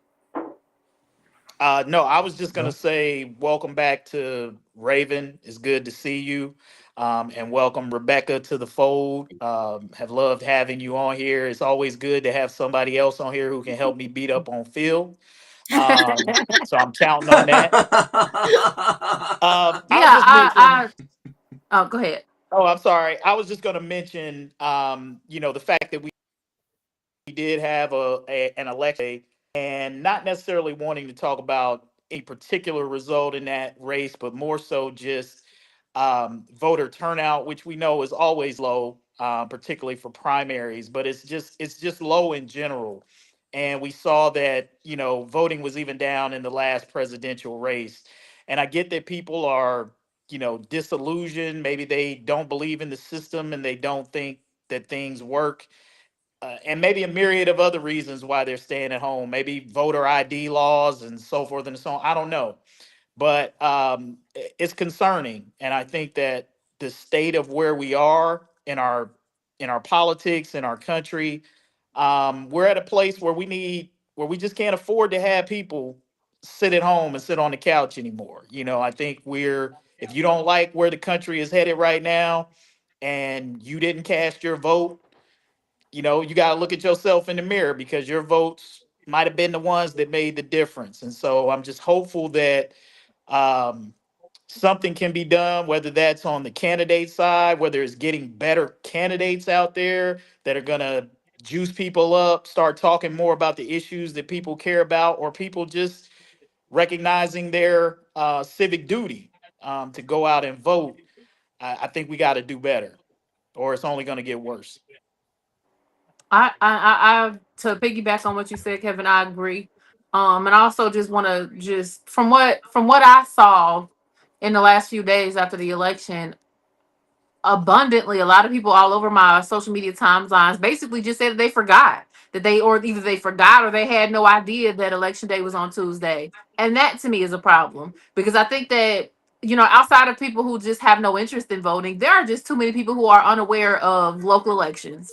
No, I was just going to say welcome back to Raven. It's good to see you. And welcome Rebecca to the fold. Have loved having you on here. It's always good to have somebody else on here who can help me beat up on Phil. So I'm counting on that. Yeah, oh, go ahead. Oh, I'm sorry. I was just going to mention, the fact that we did have an election and not necessarily wanting to talk about a particular result in that race, but more so just voter turnout, which we know is always low, particularly for primaries, but it's just low in general. And we saw that voting was even down in the last presidential race. And I get that people are disillusioned. Maybe they don't believe in the system and they don't think that things work, and maybe a myriad of other reasons why they're staying at home. Maybe voter ID laws and so forth and so on. I don't know, but it's concerning, and I think that the state of where we are in our politics in our country, we're at a place where we just can't afford to have people sit at home and sit on the couch anymore. I think if you don't like where the country is headed right now, and you didn't cast your vote, you got to look at yourself in the mirror, because your votes might have been the ones that made the difference. And so I'm just hopeful that um, something can be done, whether that's on the candidate side, whether it's getting better candidates out there that are going to juice people up, start talking more about the issues that people care about, or people just recognizing their civic duty to go out and vote. I think we got to do better, or it's only going to get worse. I to piggyback on what you said, Kevin, I agree. And I also just want to just from what I saw in the last few days after the election, abundantly, a lot of people all over my social media timelines basically just said that they forgot or either they forgot or they had no idea that election day was on Tuesday. And that to me is a problem, because I think that outside of people who just have no interest in voting, there are just too many people who are unaware of local elections,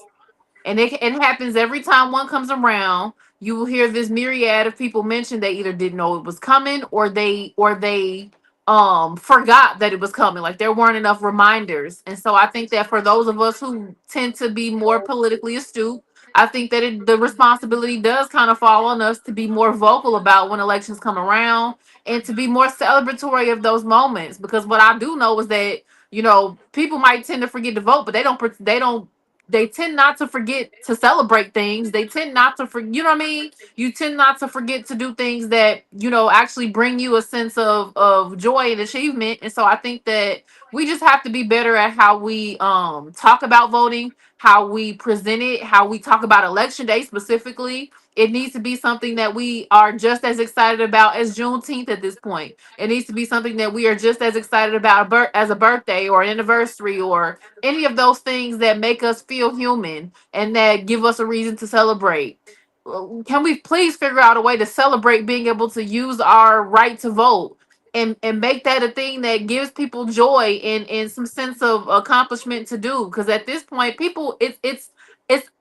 and it happens every time one comes around. You will hear this myriad of people mention they either didn't know it was coming, or they forgot that it was coming. Like there weren't enough reminders. And so I think that for those of us who tend to be more politically astute, I think that the responsibility does kind of fall on us to be more vocal about when elections come around, and to be more celebratory of those moments. Because what I do know is that people might tend to forget to vote, but they tend not to forget to celebrate things. They tend not to you know what I mean? You tend not to forget to do things that, actually bring you a sense of joy and achievement. And so I think that we just have to be better at how we talk about voting, how we present it, how we talk about election day specifically. It needs to be something that we are just as excited about as Juneteenth at this point. It needs to be something that we are just as excited about as a birthday or an anniversary, or any of those things that make us feel human and that give us a reason to celebrate. Can we please figure out a way to celebrate being able to use our right to vote, and make that a thing that gives people joy and some sense of accomplishment to do? Because at this point, people, it's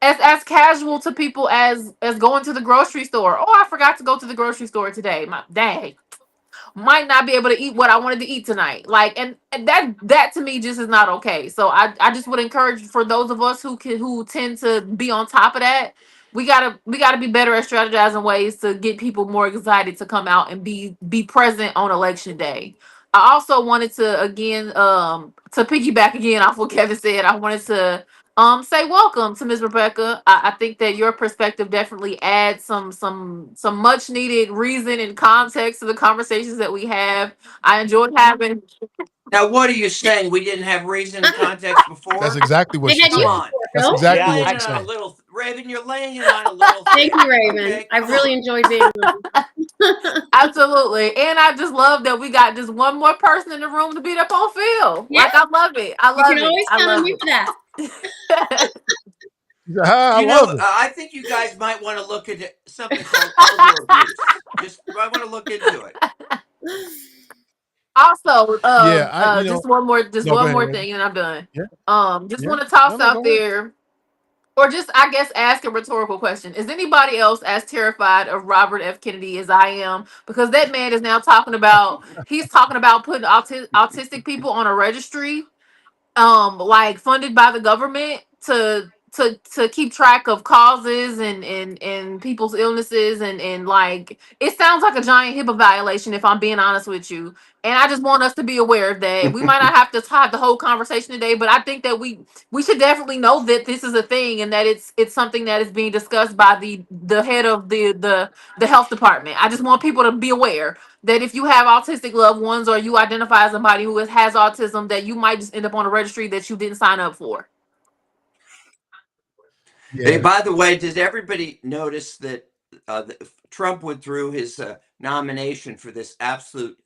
as casual to people as going to the grocery store. Oh, I forgot to go to the grocery store today. My dang, might not be able to eat what I wanted to eat tonight. Like, and that to me just is not okay. So I just would encourage, for those of us who tend to be on top of that, we gotta be better at strategizing ways to get people more excited to come out and be present on election day. I also wanted to again to piggyback again off what Kevin said. I wanted to say welcome to Ms. Rebecca. I think that your perspective definitely adds some much needed reason and context to the conversations that we have. I enjoyed having. Now, what are you saying? We didn't have reason and context That's before? exactly what They she's had you Come saying. on. before, That's Phil. exactly You're what laying she's it on a saying. little, Raven, you're laying it on a little Thank thick. you, Raven. Okay, I come really on. enjoyed being with you. Absolutely. And I just love that we got just one more person in the room to beat up on Phil. Yeah, Like, I love it. I you can love it. always I count on love me for that. it. She said, "Ah, I You know, love it." I think you guys might want to look into something called elder abuse. Just might want to look into it. Also, Yeah, just one more, no, go ahead, Raven. thing, and I'm done. Yeah, Just yeah. want to No, toss no, out go ahead. there, or just, I guess, ask a rhetorical question: is anybody else as terrified of Robert F. Kennedy as I am? Because that man is now he's talking about putting autistic people on a registry, like funded by the government to keep track of causes and people's illnesses and like it sounds like a giant HIPAA violation if I'm being honest with you. And I just want us to be aware of that. We might not have to have the whole conversation today, but I think that we should definitely know that this is a thing and that it's something that is being discussed by the head of the health department. I just want people to be aware that if you have autistic loved ones or you identify as somebody who has autism, that you might just end up on a registry that you didn't sign up for. Hey, Yeah. by the way, did everybody notice that Trump withdrew his nomination for this absolute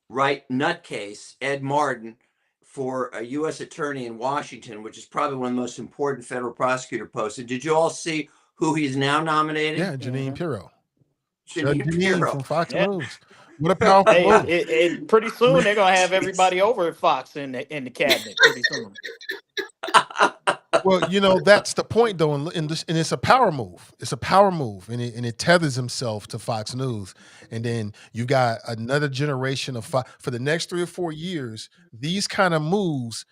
right nutcase, Ed Martin, for a U.S. attorney in Washington, which is probably one of the most important federal prosecutor posts? And did you all see who he's now nominating? Yeah, Janine Pirro. Janine Janine Pirro. from Fox Yeah. News. What a powerful Hey, move. pretty soon they're gonna have everybody over at Fox in the cabinet. Pretty soon. Well, that's the point, though, and it's a power move. It's a power move, and it tethers himself to Fox News. And then you got another generation of for the next 3 or 4 years. These kind of moves,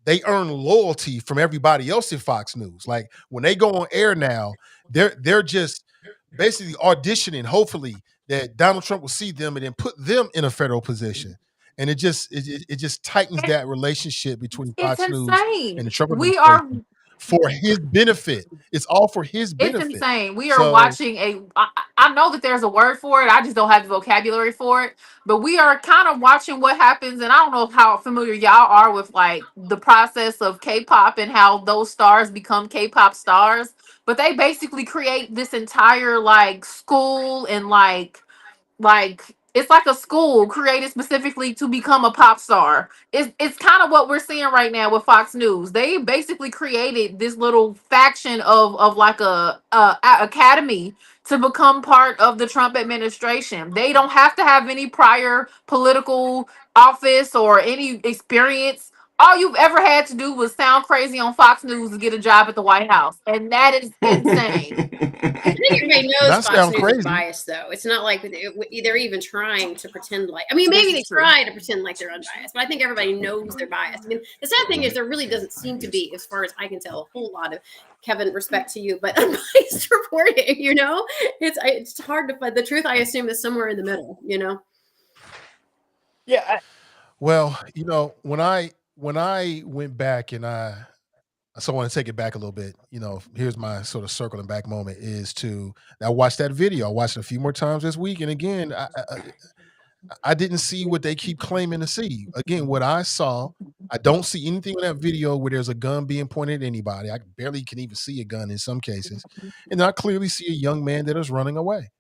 they earn loyalty from everybody else at Fox News. Like when they go on air now, they're just basically auditioning, hopefully that Donald Trump will see them and then put them in a federal position. And it just tightens that relationship between It's Fox News and insane. the Trump We are administration for his benefit. It's all for his It's benefit. insane. We are So watching I know that there's a word for it. I just don't have the vocabulary for it. But we are kind of watching what happens. And I don't know how familiar y'all are with like the process of K-pop and how those stars become K-pop stars. But they basically create this entire like school and like it's like a school created specifically to become a pop star. It's kind of what we're seeing right now with Fox News. They basically created this little faction of like a academy to become part of the Trump administration. They don't have to have any prior political office or any experience. All you've ever had to do was sound crazy on Fox News to get a job at the White House, and that is insane. I think everybody knows Not Fox sound News crazy. is biased, though. It's not like they're even trying to pretend like. I mean, This maybe they is true. try to pretend like they're unbiased, but I think everybody knows they're biased. I mean, the sad thing is there really doesn't seem to be, as far as I can tell, a whole lot of Kevin respect to you, but unbiased reporting. It's hard to find the truth. I assume is somewhere in the middle. Yeah. Well, when I went back and I want to take it back a little bit. Here's my sort of circling back moment is I watched that video. I watched it a few more times this week, and again, I didn't see what they keep claiming to see. Again, what I saw, I don't see anything in that video where there's a gun being pointed at anybody. I barely can even see a gun in some cases, and I clearly see a young man that is running away.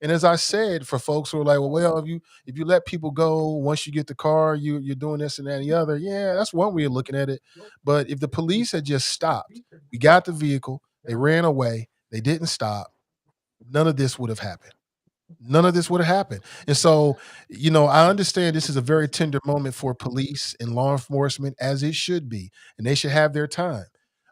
And as I said, for folks who are like, well, if you let people go once you get the car, you're doing this and that and the other. Yeah, that's one way of looking at it. But if the police had just stopped, we got the vehicle, they ran away, they didn't stop, none of this would have happened. None of this would have happened. And so, I understand this is a very tender moment for police and law enforcement, as it should be, and they should have their time.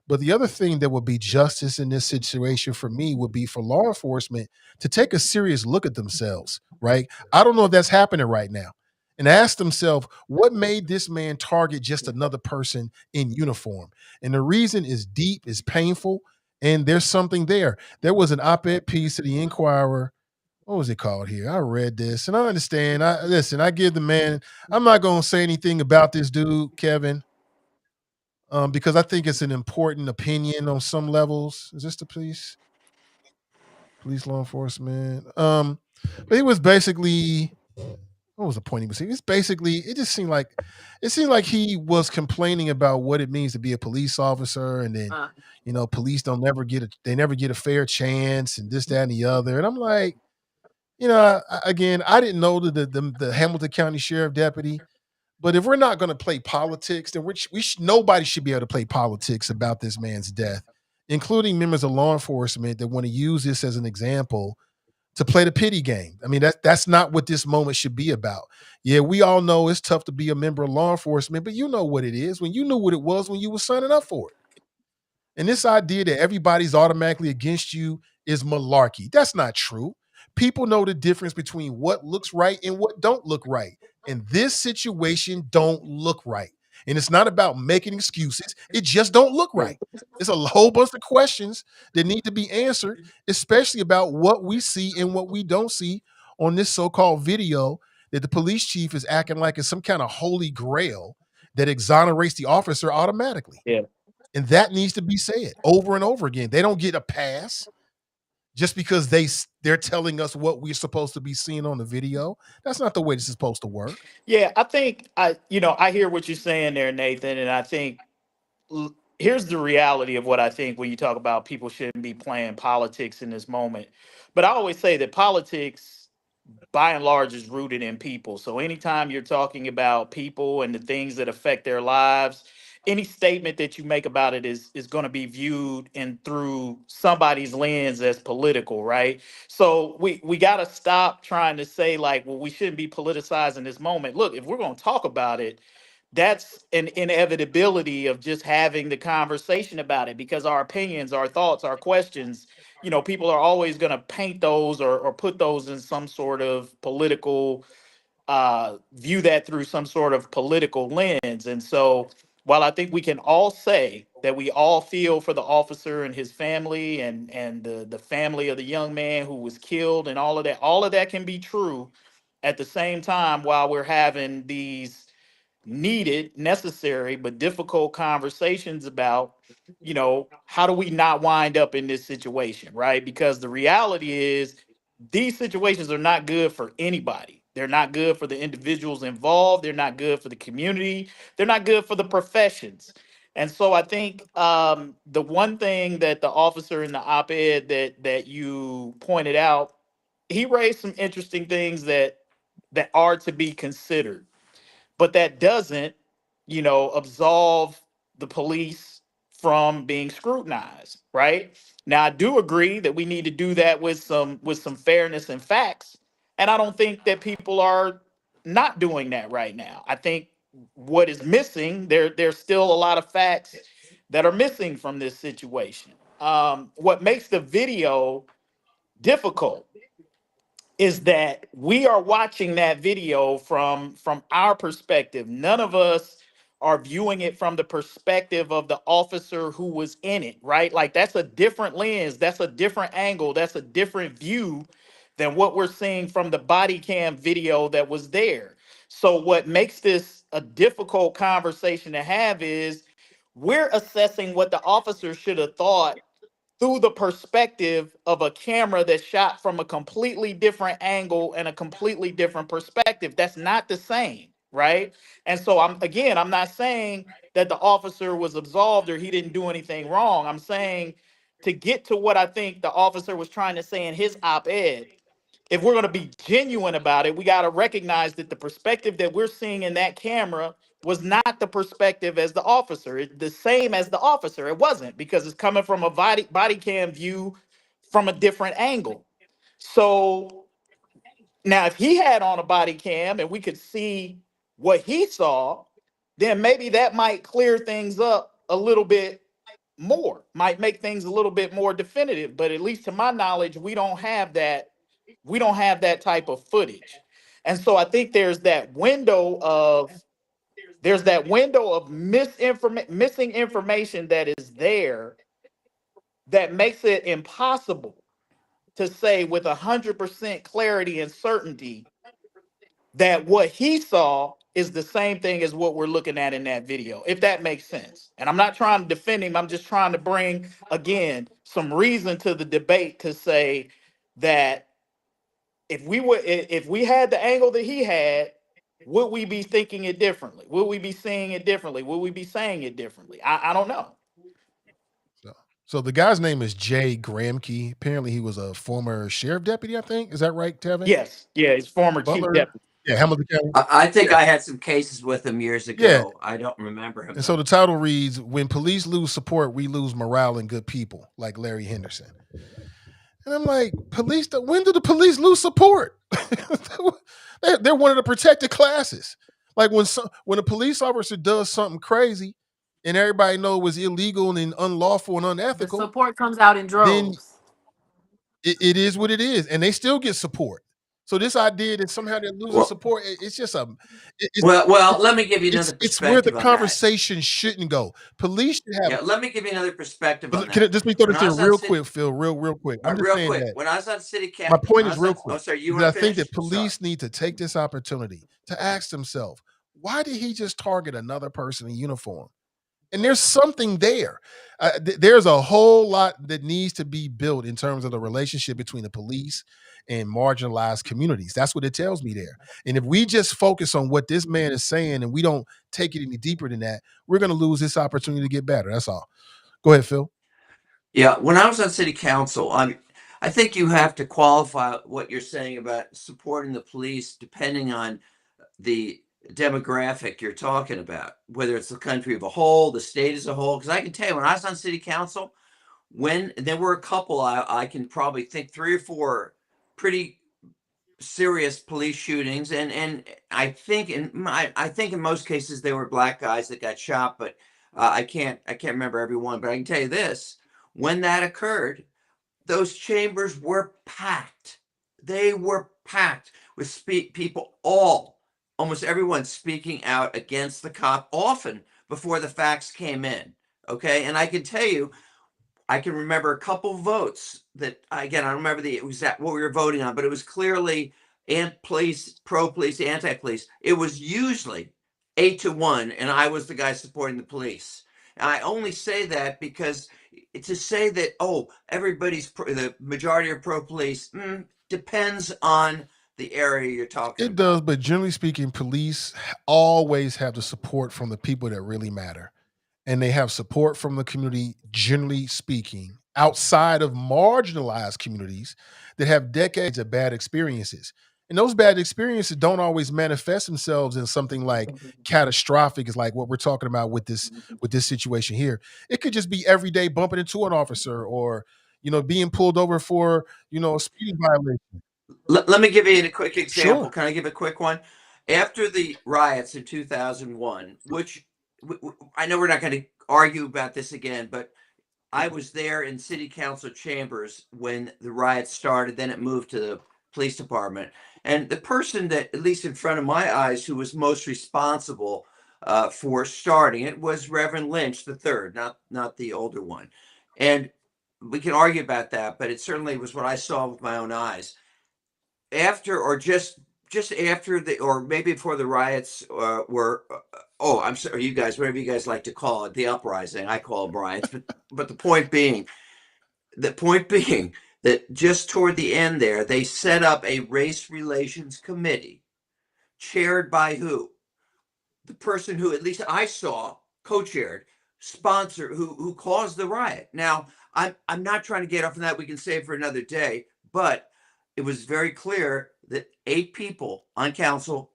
But the other thing that would be justice in this situation for me would be for law enforcement to take a serious look at themselves, right? I don't know if that's happening right now. And ask themselves, what made this man target just another person in uniform? And the reason is deep, is painful, and there's something there. There was an op-ed piece to the Inquirer. What was it called here? I read this, and I understand. I give the man. I'm not going to say anything about this dude, Kevin, because I think it's an important opinion on some levels. Is this the police law enforcement? But it was basically, what was the point he was saying? It's basically, it seemed like he was complaining about what it means to be a police officer, and then police never get a fair chance, and this, that, and the other. And I'm like, again, I didn't know the Hamilton County Sheriff Deputy, but if we're not going to play politics, then nobody should be able to play politics about this man's death, including members of law enforcement that want to use this as an example to play the pity game. I mean, that's not what this moment should be about. Yeah, we all know it's tough to be a member of law enforcement, but you know what it is when you knew what it was when you were signing up for it. And this idea that everybody's automatically against you is malarkey. That's not true. People know the difference between what looks right and what don't look right. And this situation don't look right. And it's not about making excuses. It just don't look right. It's a whole bunch of questions that need to be answered, especially about what we see and what we don't see on this so-called video that the police chief is acting like it's some kind of holy grail that exonerates the officer automatically. Yeah. And that needs to be said over and over again. They don't get a pass just because they're telling us what we're supposed to be seeing on the video. That's not the way this is supposed to work. Yeah, I think I hear what you're saying there, Nathan, and I think here's the reality of what I think when you talk about people shouldn't be playing politics in this moment. But I always say that politics, by and large, is rooted in people. So anytime you're talking about people and the things that affect their lives, any statement that you make about it is going to be viewed and through somebody's lens as political, right? So we got to stop trying to say like, well, we shouldn't be politicizing this moment. Look, if we're going to talk about it, that's an inevitability of just having the conversation about it, because our opinions, our thoughts, our questions, people are always going to paint those or put those in some sort of political, view that through some sort of political lens. And so while I think we can all say that we all feel for the officer and his family and the family of the young man who was killed and all of that can be true. At the same time, while we're having these needed, necessary, but difficult conversations about, how do we not wind up in this situation, right? Because the reality is these situations are not good for anybody. They're not good for the individuals involved. They're not good for the community. They're not good for the professions. And so I think the one thing that the officer in the op-ed that you pointed out, he raised some interesting things that are to be considered, but that doesn't, absolve the police from being scrutinized, right? Now, I do agree that we need to do that with some fairness and facts, and I don't think that people are not doing that right now. I think what is missing there's still a lot of facts that are missing from this situation. What makes the video difficult is that we are watching that video from our perspective. None of us are viewing it from the perspective of the officer who was in it, right? Like that's a different lens, that's a different angle, that's a different view than what we're seeing from the body cam video that was there. So what makes this a difficult conversation to have is we're assessing what the officer should have thought through the perspective of a camera that's shot from a completely different angle and a completely different perspective. That's not the same, right? And so I'm not saying that the officer was absolved or he didn't do anything wrong. I'm saying to get to what I think the officer was trying to say in his op-ed, if we're going to be genuine about it, we got to recognize that the perspective that we're seeing in that camera was not the perspective as the officer. The same as the officer. It wasn't, because it's coming from a body cam view from a different angle. So now if he had on a body cam and we could see what he saw, then maybe that might clear things up a little bit more, might make things a little bit more definitive. But at least to my knowledge, we don't have that type of footage. And so I think there's that window of missing information that is there that makes it impossible to say with 100% clarity and certainty that what he saw is the same thing as what we're looking at in that video, if that makes sense. And I'm not trying to defend him. I'm just trying to bring, again, some reason to the debate to say that if we had the angle that he had, would we be thinking it differently? Would we be seeing it differently? Would we be saying it differently? I don't know. So the guy's name is Jay Gramke. Apparently, he was a former sheriff deputy, I think. Is that right, Tevin? Yes. Yeah, he's former chief Butler? deputy. Yeah, Hamilton County. I think I had some cases with him years ago. Yeah. I don't remember him. And so the title reads, "When police lose support, we lose morale and good people," like Larry Henderson. And I'm like, when do the police lose support? They're one of the protected classes. Like when a police officer does something crazy and everybody knows it was illegal and unlawful and The unethical, support comes out in droves. it is what it is. And they still get support. So this idea that somehow they're losing Well, support, it's just well, it's let me give you another it's where the perspective on that. conversation shouldn't go. Police should have. Yeah, let me give you another perspective on Can I that. just me throw When this I in was on real city, quick, Phil? Real quick. I'm just real saying quick, that when I was on city my council, point is real quick. oh, sorry, you Is that want I to think finish? that Sorry. police need to take this opportunity to ask themselves, why did he just target another person in uniform? And there's something there. There's a whole lot that needs to be built in terms of the relationship between the police and marginalized communities. That's what it tells me there. And if we just focus on what this man is saying and we don't take it any deeper than that, we're going to lose this opportunity to get better. That's all. Go ahead, Phil. Yeah, when I was on city council, I think you have to qualify what you're saying about supporting the police depending on the demographic you're talking about, whether it's the country as a whole, the state as a whole. Because I can tell you, when I was on city council, when there were a couple, I can probably think 3 or 4 pretty serious police shootings, and I think in most cases they were black guys that got shot, but I can't remember every one. But I can tell you this: when that occurred, those chambers were packed. They were packed with people, almost everyone speaking out against the cop, often before the facts came in. Okay, and I can tell you, I can remember a couple votes that, again, I don't remember the exact what we were voting on, but it was clearly police, pro police, anti police. It was usually 8-1, and I was the guy supporting the police. And I only say that because to say that, oh, the majority are pro police, depends on the area you're talking It about. does, but generally speaking, police always have the support from the people that really matter. And they have support from the community, generally speaking, outside of marginalized communities that have decades of bad experiences. And those bad experiences don't always manifest themselves in something like catastrophic, is like what we're talking about with this situation here. It could just be every day bumping into an officer or being pulled over for a speeding violation. Let me give you a quick example. Sure. Can I give a quick one? After the riots in 2001, which I know we're not going to argue about this again, but I was there in city council chambers when the riots started. Then it moved to the police department. And the person that, at least in front of my eyes, who was most responsible for starting it was Reverend Lynch the third, not the older one. And we can argue about that, but it certainly was what I saw with my own eyes. After, or just after or maybe before the riots were, oh, I'm sorry, you guys, whatever you guys like to call it, the uprising, I call them riots, but the point being that just toward the end there, they set up a race relations committee chaired by who? The person who, at least I saw, co-chaired, sponsor, who caused the riot. Now, I'm not trying to get off on that. We can save for another day, but it was very clear that 8 people on council,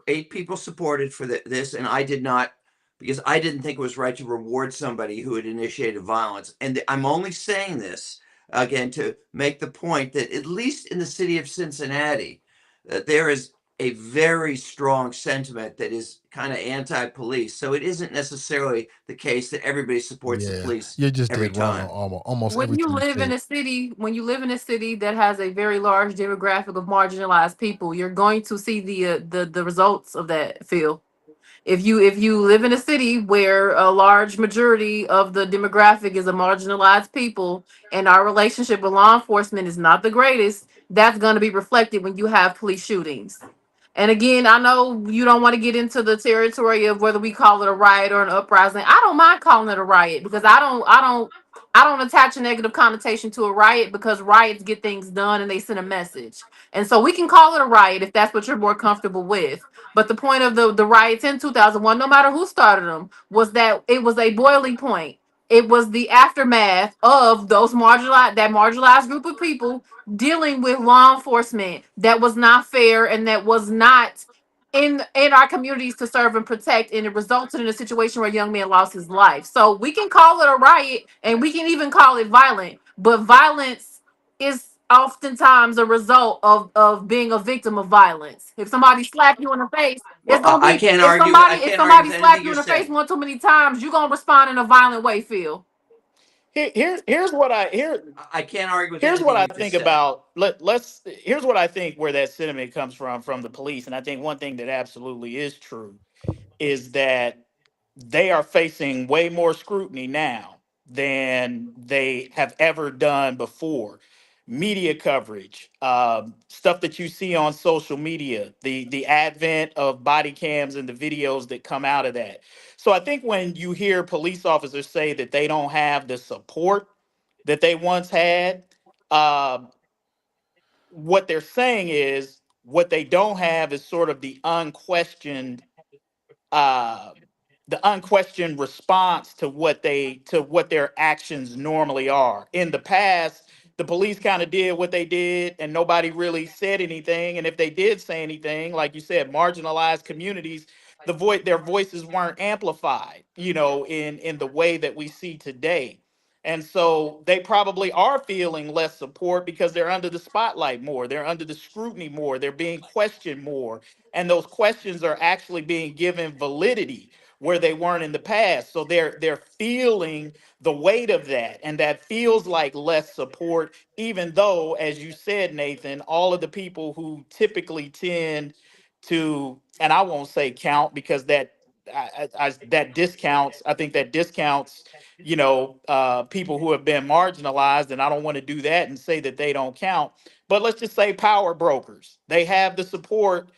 8 people supported for this, and I did not, because I didn't think it was right to reward somebody who had initiated violence. And I'm only saying this again to make the point that at least in the city of Cincinnati, there is a very strong sentiment that is kind of anti-police. So it isn't necessarily the case that everybody supports the Yeah, police you're just every dead wrong on time. almost When you everything you live in said. a city, that has a very large demographic of marginalized people, you're going to see the results of that, Phil. If you live in a city where a large majority of the demographic is a marginalized people and our relationship with law enforcement is not the greatest, that's going to be reflected when you have police shootings. And again, I know you don't want to get into the territory of whether we call it a riot or an uprising. I don't mind calling it a riot because I don't attach a negative connotation to a riot, because riots get things done and they send a message. And so we can call it a riot if that's what you're more comfortable with. But the point of the riots in 2001, no matter who started them, was that it was a boiling point. It was the aftermath of that marginalized group of people dealing with law enforcement that was not fair and that was not in our communities to serve and protect, and it resulted in a situation where a young man lost his life. So we can call it a riot and we can even call it violent, but violence is oftentimes a result of being a victim of violence. If somebody slap you in the face, it's Well, gonna I be can't if argue. somebody I if can't argue somebody with slap anything you you're in the face saying. one too many times, you're gonna respond in a violent way, Phil. Here's what I can't argue with here's what anything I you just think said. about here's what I think where that sentiment comes from the police. And I think one thing that absolutely is true is that they are facing way more scrutiny now than they have ever done before. Media coverage, stuff that you see on social media, the advent of body cams and the videos that come out of that. So I think when you hear police officers say that they don't have the support that they once had, uh, what they're saying is what they don't have is sort of uh, the unquestioned response to what their actions normally are. In the past, the police kind of did what they did, and nobody really said anything. And if they did say anything, like you said, marginalized communities, their voices weren't amplified, in the way that we see today. And so they probably are feeling less support because they're under the spotlight more, they're under the scrutiny more, they're being questioned more, and those questions are actually being given validity where they weren't in the past. So they're feeling the weight of that, and that feels like less support, even though, as you said, Nathan, all of the people who typically tend to, and I won't say count because that discounts, I think that discounts, people who have been marginalized, and I don't want to do that and say that they don't count. But let's just say power brokers, they have the support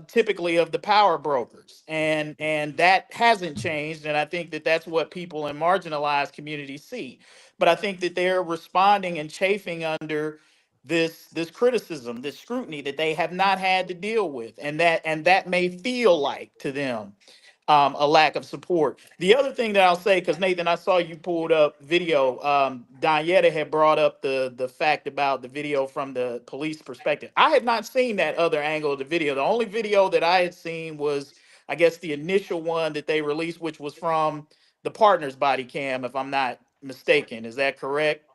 typically of the power brokers, and that hasn't changed. And I think that that's what people in marginalized communities see. But I think that they're responding and chafing under this criticism, this scrutiny that they have not had to deal with, and that may feel like to them a lack of support. The other thing that I'll say, because Nathan, I saw you pulled up video. Danietta had brought up the fact about the video from the police perspective. I had not seen that other angle of the video. The only video that I had seen was, I guess, the initial one that they released, which was from the partner's body cam, if I'm not mistaken. Is that correct?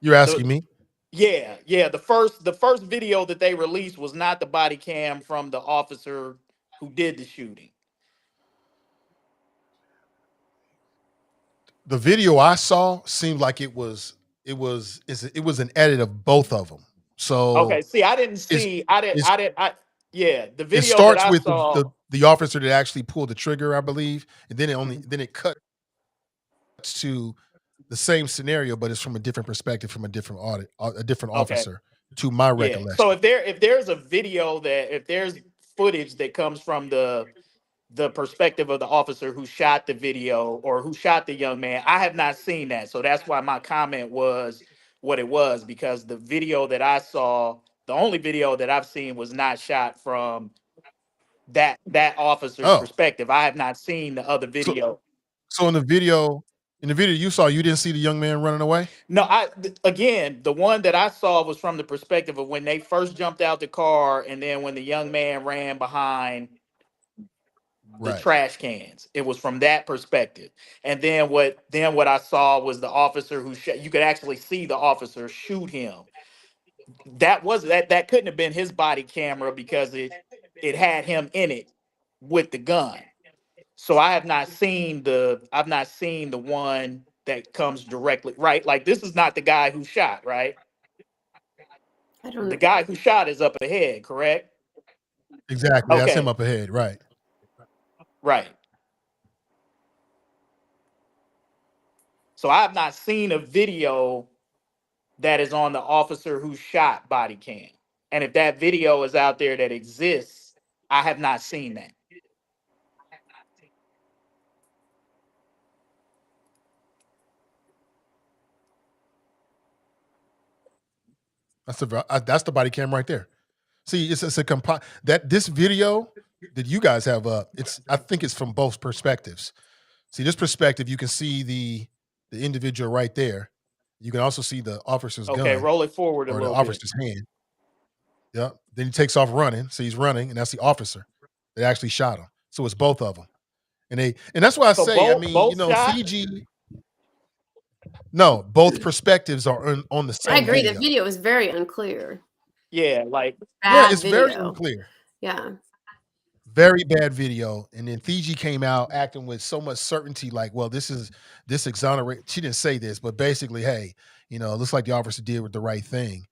You're The asking me? Yeah. The first video that they released was not the body cam from the officer who did the shooting. The video I saw seemed like it was an edit of both of them. Okay, So see, I didn't it's see, it's yeah, the it video that starts I with saw. the officer that actually pulled the trigger, I believe, and then it cuts to the same scenario, but it's from a different perspective, from a different Okay, officer, to my yeah. So recollection. if there's a video if there's footage that comes from the perspective of the officer who shot the video or who shot the young man, I have not seen that. So that's why my comment was what it was, because the video that I saw, the only video that I've seen was not shot from that officer's Oh, perspective. I have not seen the other so video. so in the video you saw, you didn't see the young man running away? No, again, the one that I saw was from the perspective of when they first jumped out the car, and then when the young man ran behind the Right. trash cans. It was from that perspective. And then what I saw was the officer who shot. You could actually see the officer shoot him. That couldn't have been his body camera because it had him in it with the gun. So I've not seen the one that comes directly, right. Like, this is not the guy who shot, right? I don't The know. guy who shot is up ahead, correct? Exactly. That's him Okay, up ahead, right. right. So I have not seen a video that is on the officer who shot body cam. And if that video is out there that exists, I have not seen that. That's the body cam right there. See, it's a that this video that you guys have up, I think it's from both perspectives. See, this perspective, you can see the individual right there. You can also see the officer's Okay, gun roll it forward a or the little bit. officer's hand. Yeah. Then he takes off running. So he's running, and that's the officer that actually shot him. So it's both of them. And that's why I So say, I mean, both shot. Fiji. No, both perspectives are on the I same agree. The video. video is very unclear. Yeah, like Yeah, Bad it's very video. unclear. Yeah. Very bad video. And then Fiji came out acting with so much certainty, like, well, this exonerate. She didn't say this, but basically, hey, it looks like the officer did with the right thing.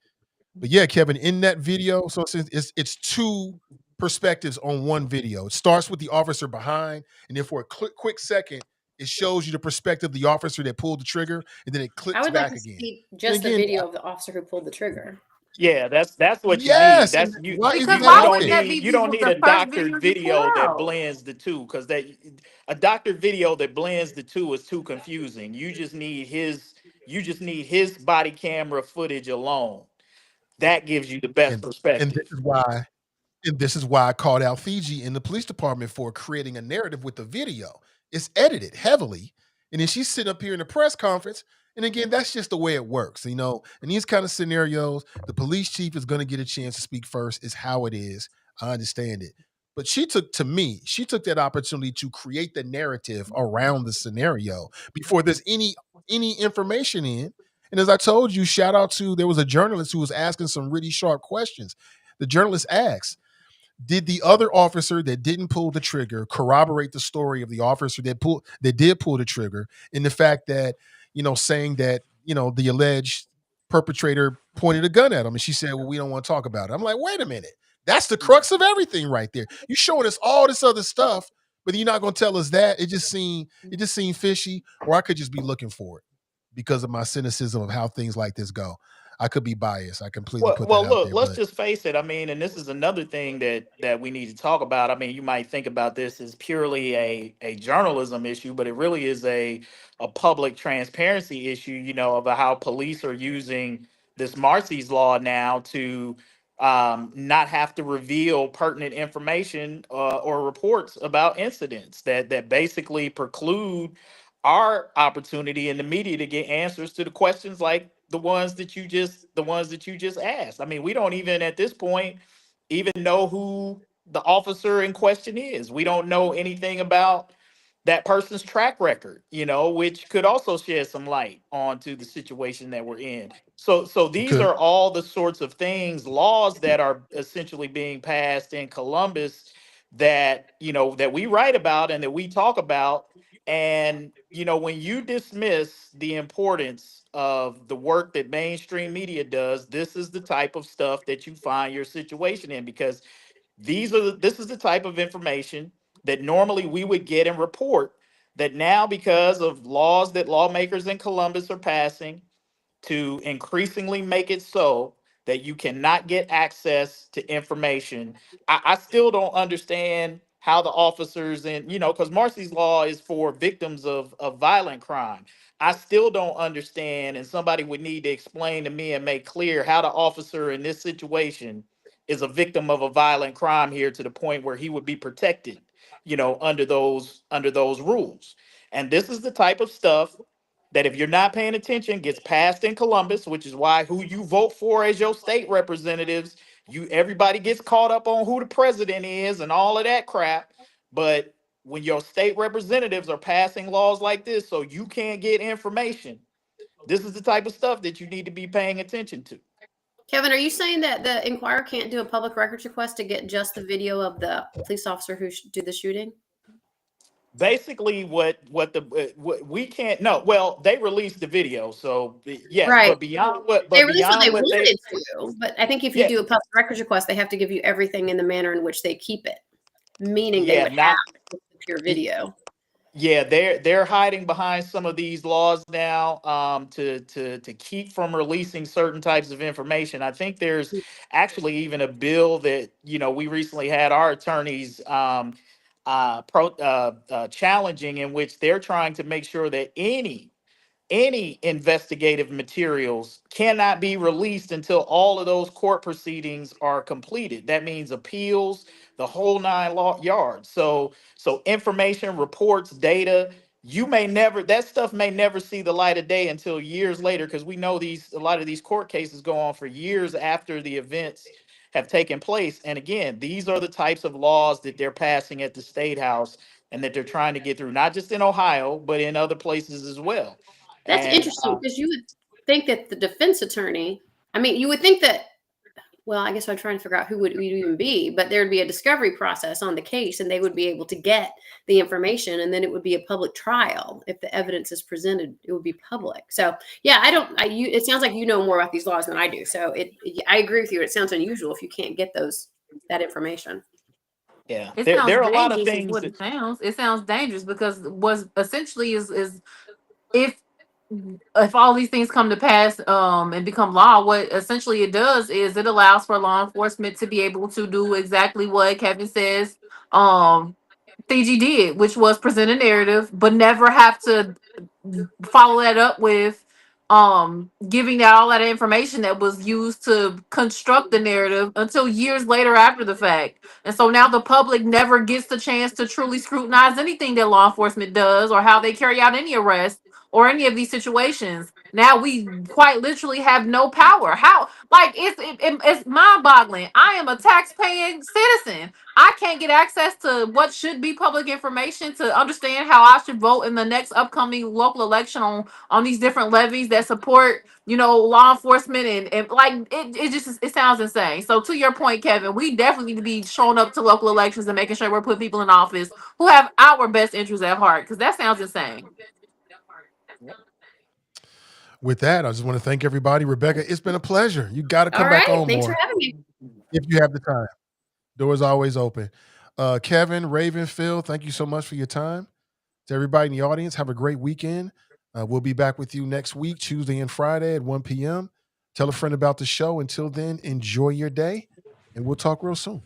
But yeah, Kevin, in that video, so it's two perspectives on one video. It starts with the officer behind, and then for a quick second, it shows you the perspective of the officer that pulled the trigger, and then it I clicks would like back to again. see And just the again, video of the officer who pulled the trigger. Yeah, that's what you need. yes, and That's you. why isn't Because that why You out don't wouldn't there? that be need you don't need the a first doctored video you pull video that out? blends the two, because that a doctored video that blends the two is too confusing. You just need his body camera footage alone. That gives you the best And and this perspective. is why And this is why I called out Fiji in the police department for creating a narrative with the video. It's edited heavily. And then she's sitting up here in the press conference. And again, that's just the way it works. In these kind of scenarios, the police chief is going to get a chance to speak first, is how it is. I understand it. But she took that opportunity to create the narrative around the scenario before there's any information in. And as I told you, shout out to there was a journalist who was asking some really sharp questions. The journalist asked, did the other officer that didn't pull the trigger corroborate the story of the officer that did pull the trigger, in the fact that, saying that, the alleged perpetrator pointed a gun at him, and she said, well, we don't want to talk about it. I'm like, wait a minute, that's the crux of everything right there. You're showing us all this other stuff, but you're not going to tell us that. It just seemed fishy, or I could just be looking for it because of my cynicism of how things like this go. I could be biased. I completely Well, put that well, out look, there, let's but just face it. I mean, and this is another thing that we need to talk about. I mean, you might think about this as purely a journalism issue, but it really is a public transparency issue. About how police are using this Marcy's law now to not have to reveal pertinent information or reports about incidents that basically preclude our opportunity in the media to get answers to the questions like the ones that you just asked. I mean, we don't even at this point even know who the officer in question is. We don't know anything about that person's track record, which could also shed some light onto the situation that we're in. So it these could. are all the sorts of things, laws that are essentially being passed in Columbus that we write about and that we talk about. And when you dismiss the importance of the work that mainstream media does, this is the type of stuff that you find your situation in, because this is the type of information that normally we would get and report, that now, because of laws that lawmakers in Columbus are passing to increasingly make it so that you cannot get access to information. I still don't understand how the officers because Marcy's law is for victims of violent crime. I still don't understand, and somebody would need to explain to me and make clear how the officer in this situation is a victim of a violent crime here, to the point where he would be protected, under those rules. And this is the type of stuff that, if you're not paying attention, gets passed in Columbus, which is why who you vote for as your state representatives, everybody gets caught up on who the president is and all of that crap. But when your state representatives are passing laws like this so you can't get information, this is the type of stuff that you need to be paying attention to. Kevin, are you saying that the Inquirer can't do a public records request to get just the video of the police officer who did the shooting? Basically, what we can't no well, they released the video, so yes, Right. but beyond what They but released what beyond they what they wanted to, but I think if you yeah do a public records request, they have to give you everything in the manner in which they keep it, meaning they yeah would have not the pure video. Yeah, they're hiding behind some of these laws now, to keep from releasing certain types of information. I think there's actually even a bill that we recently had our attorneys challenging, in which they're trying to make sure that any investigative materials cannot be released until all of those court proceedings are completed. That means appeals, the whole nine yards. So information, reports, data, that stuff may never see the light of day until years later, because we know a lot of these court cases go on for years after the events have taken place. And again, these are the types of laws that they're passing at the state house, and that they're trying to get through, not just in Ohio, but in other places as well. That's And interesting because you would think that the defense attorney, I mean, you would think that well, I guess I'm trying to figure out who would even be, but there'd be a discovery process on the case, and they would be able to get the information, and then it would be a public trial. If the evidence is presented, it would be public. So yeah, it sounds like you know more about these laws than I do. So I agree with you. It sounds unusual if you can't get that information. Yeah, It there sounds there are a lot of dangerous, is things what that, it sounds. It sounds dangerous because was essentially is if all these things come to pass and become law, what essentially it does is it allows for law enforcement to be able to do exactly what Kevin says Fiji did, which was present a narrative, but never have to follow that up with giving that all that information that was used to construct the narrative until years later after the fact. And so now the public never gets the chance to truly scrutinize anything that law enforcement does or how they carry out any arrest or any of these situations. Now we quite literally have no power. How, like, it's mind-boggling. I am a tax-paying citizen. I can't get access to what should be public information to understand how I should vote in the next upcoming local election on these different levies that support, law enforcement and like it just it sounds insane. So to your point, Kevin, we definitely need to be showing up to local elections and making sure we're putting people in office who have our best interests at heart, because that sounds insane. With that, I just want to thank everybody. Rebecca, it's been a pleasure. You got to All come back right. on Thanks more for having me. if you have the time. Doors always open. Kevin, Raven, Phil, thank you so much for your time. To everybody in the audience, have a great weekend. We'll be back with you next week, Tuesday and Friday at 1 p.m. Tell a friend about the show. Until then, enjoy your day, and we'll talk real soon.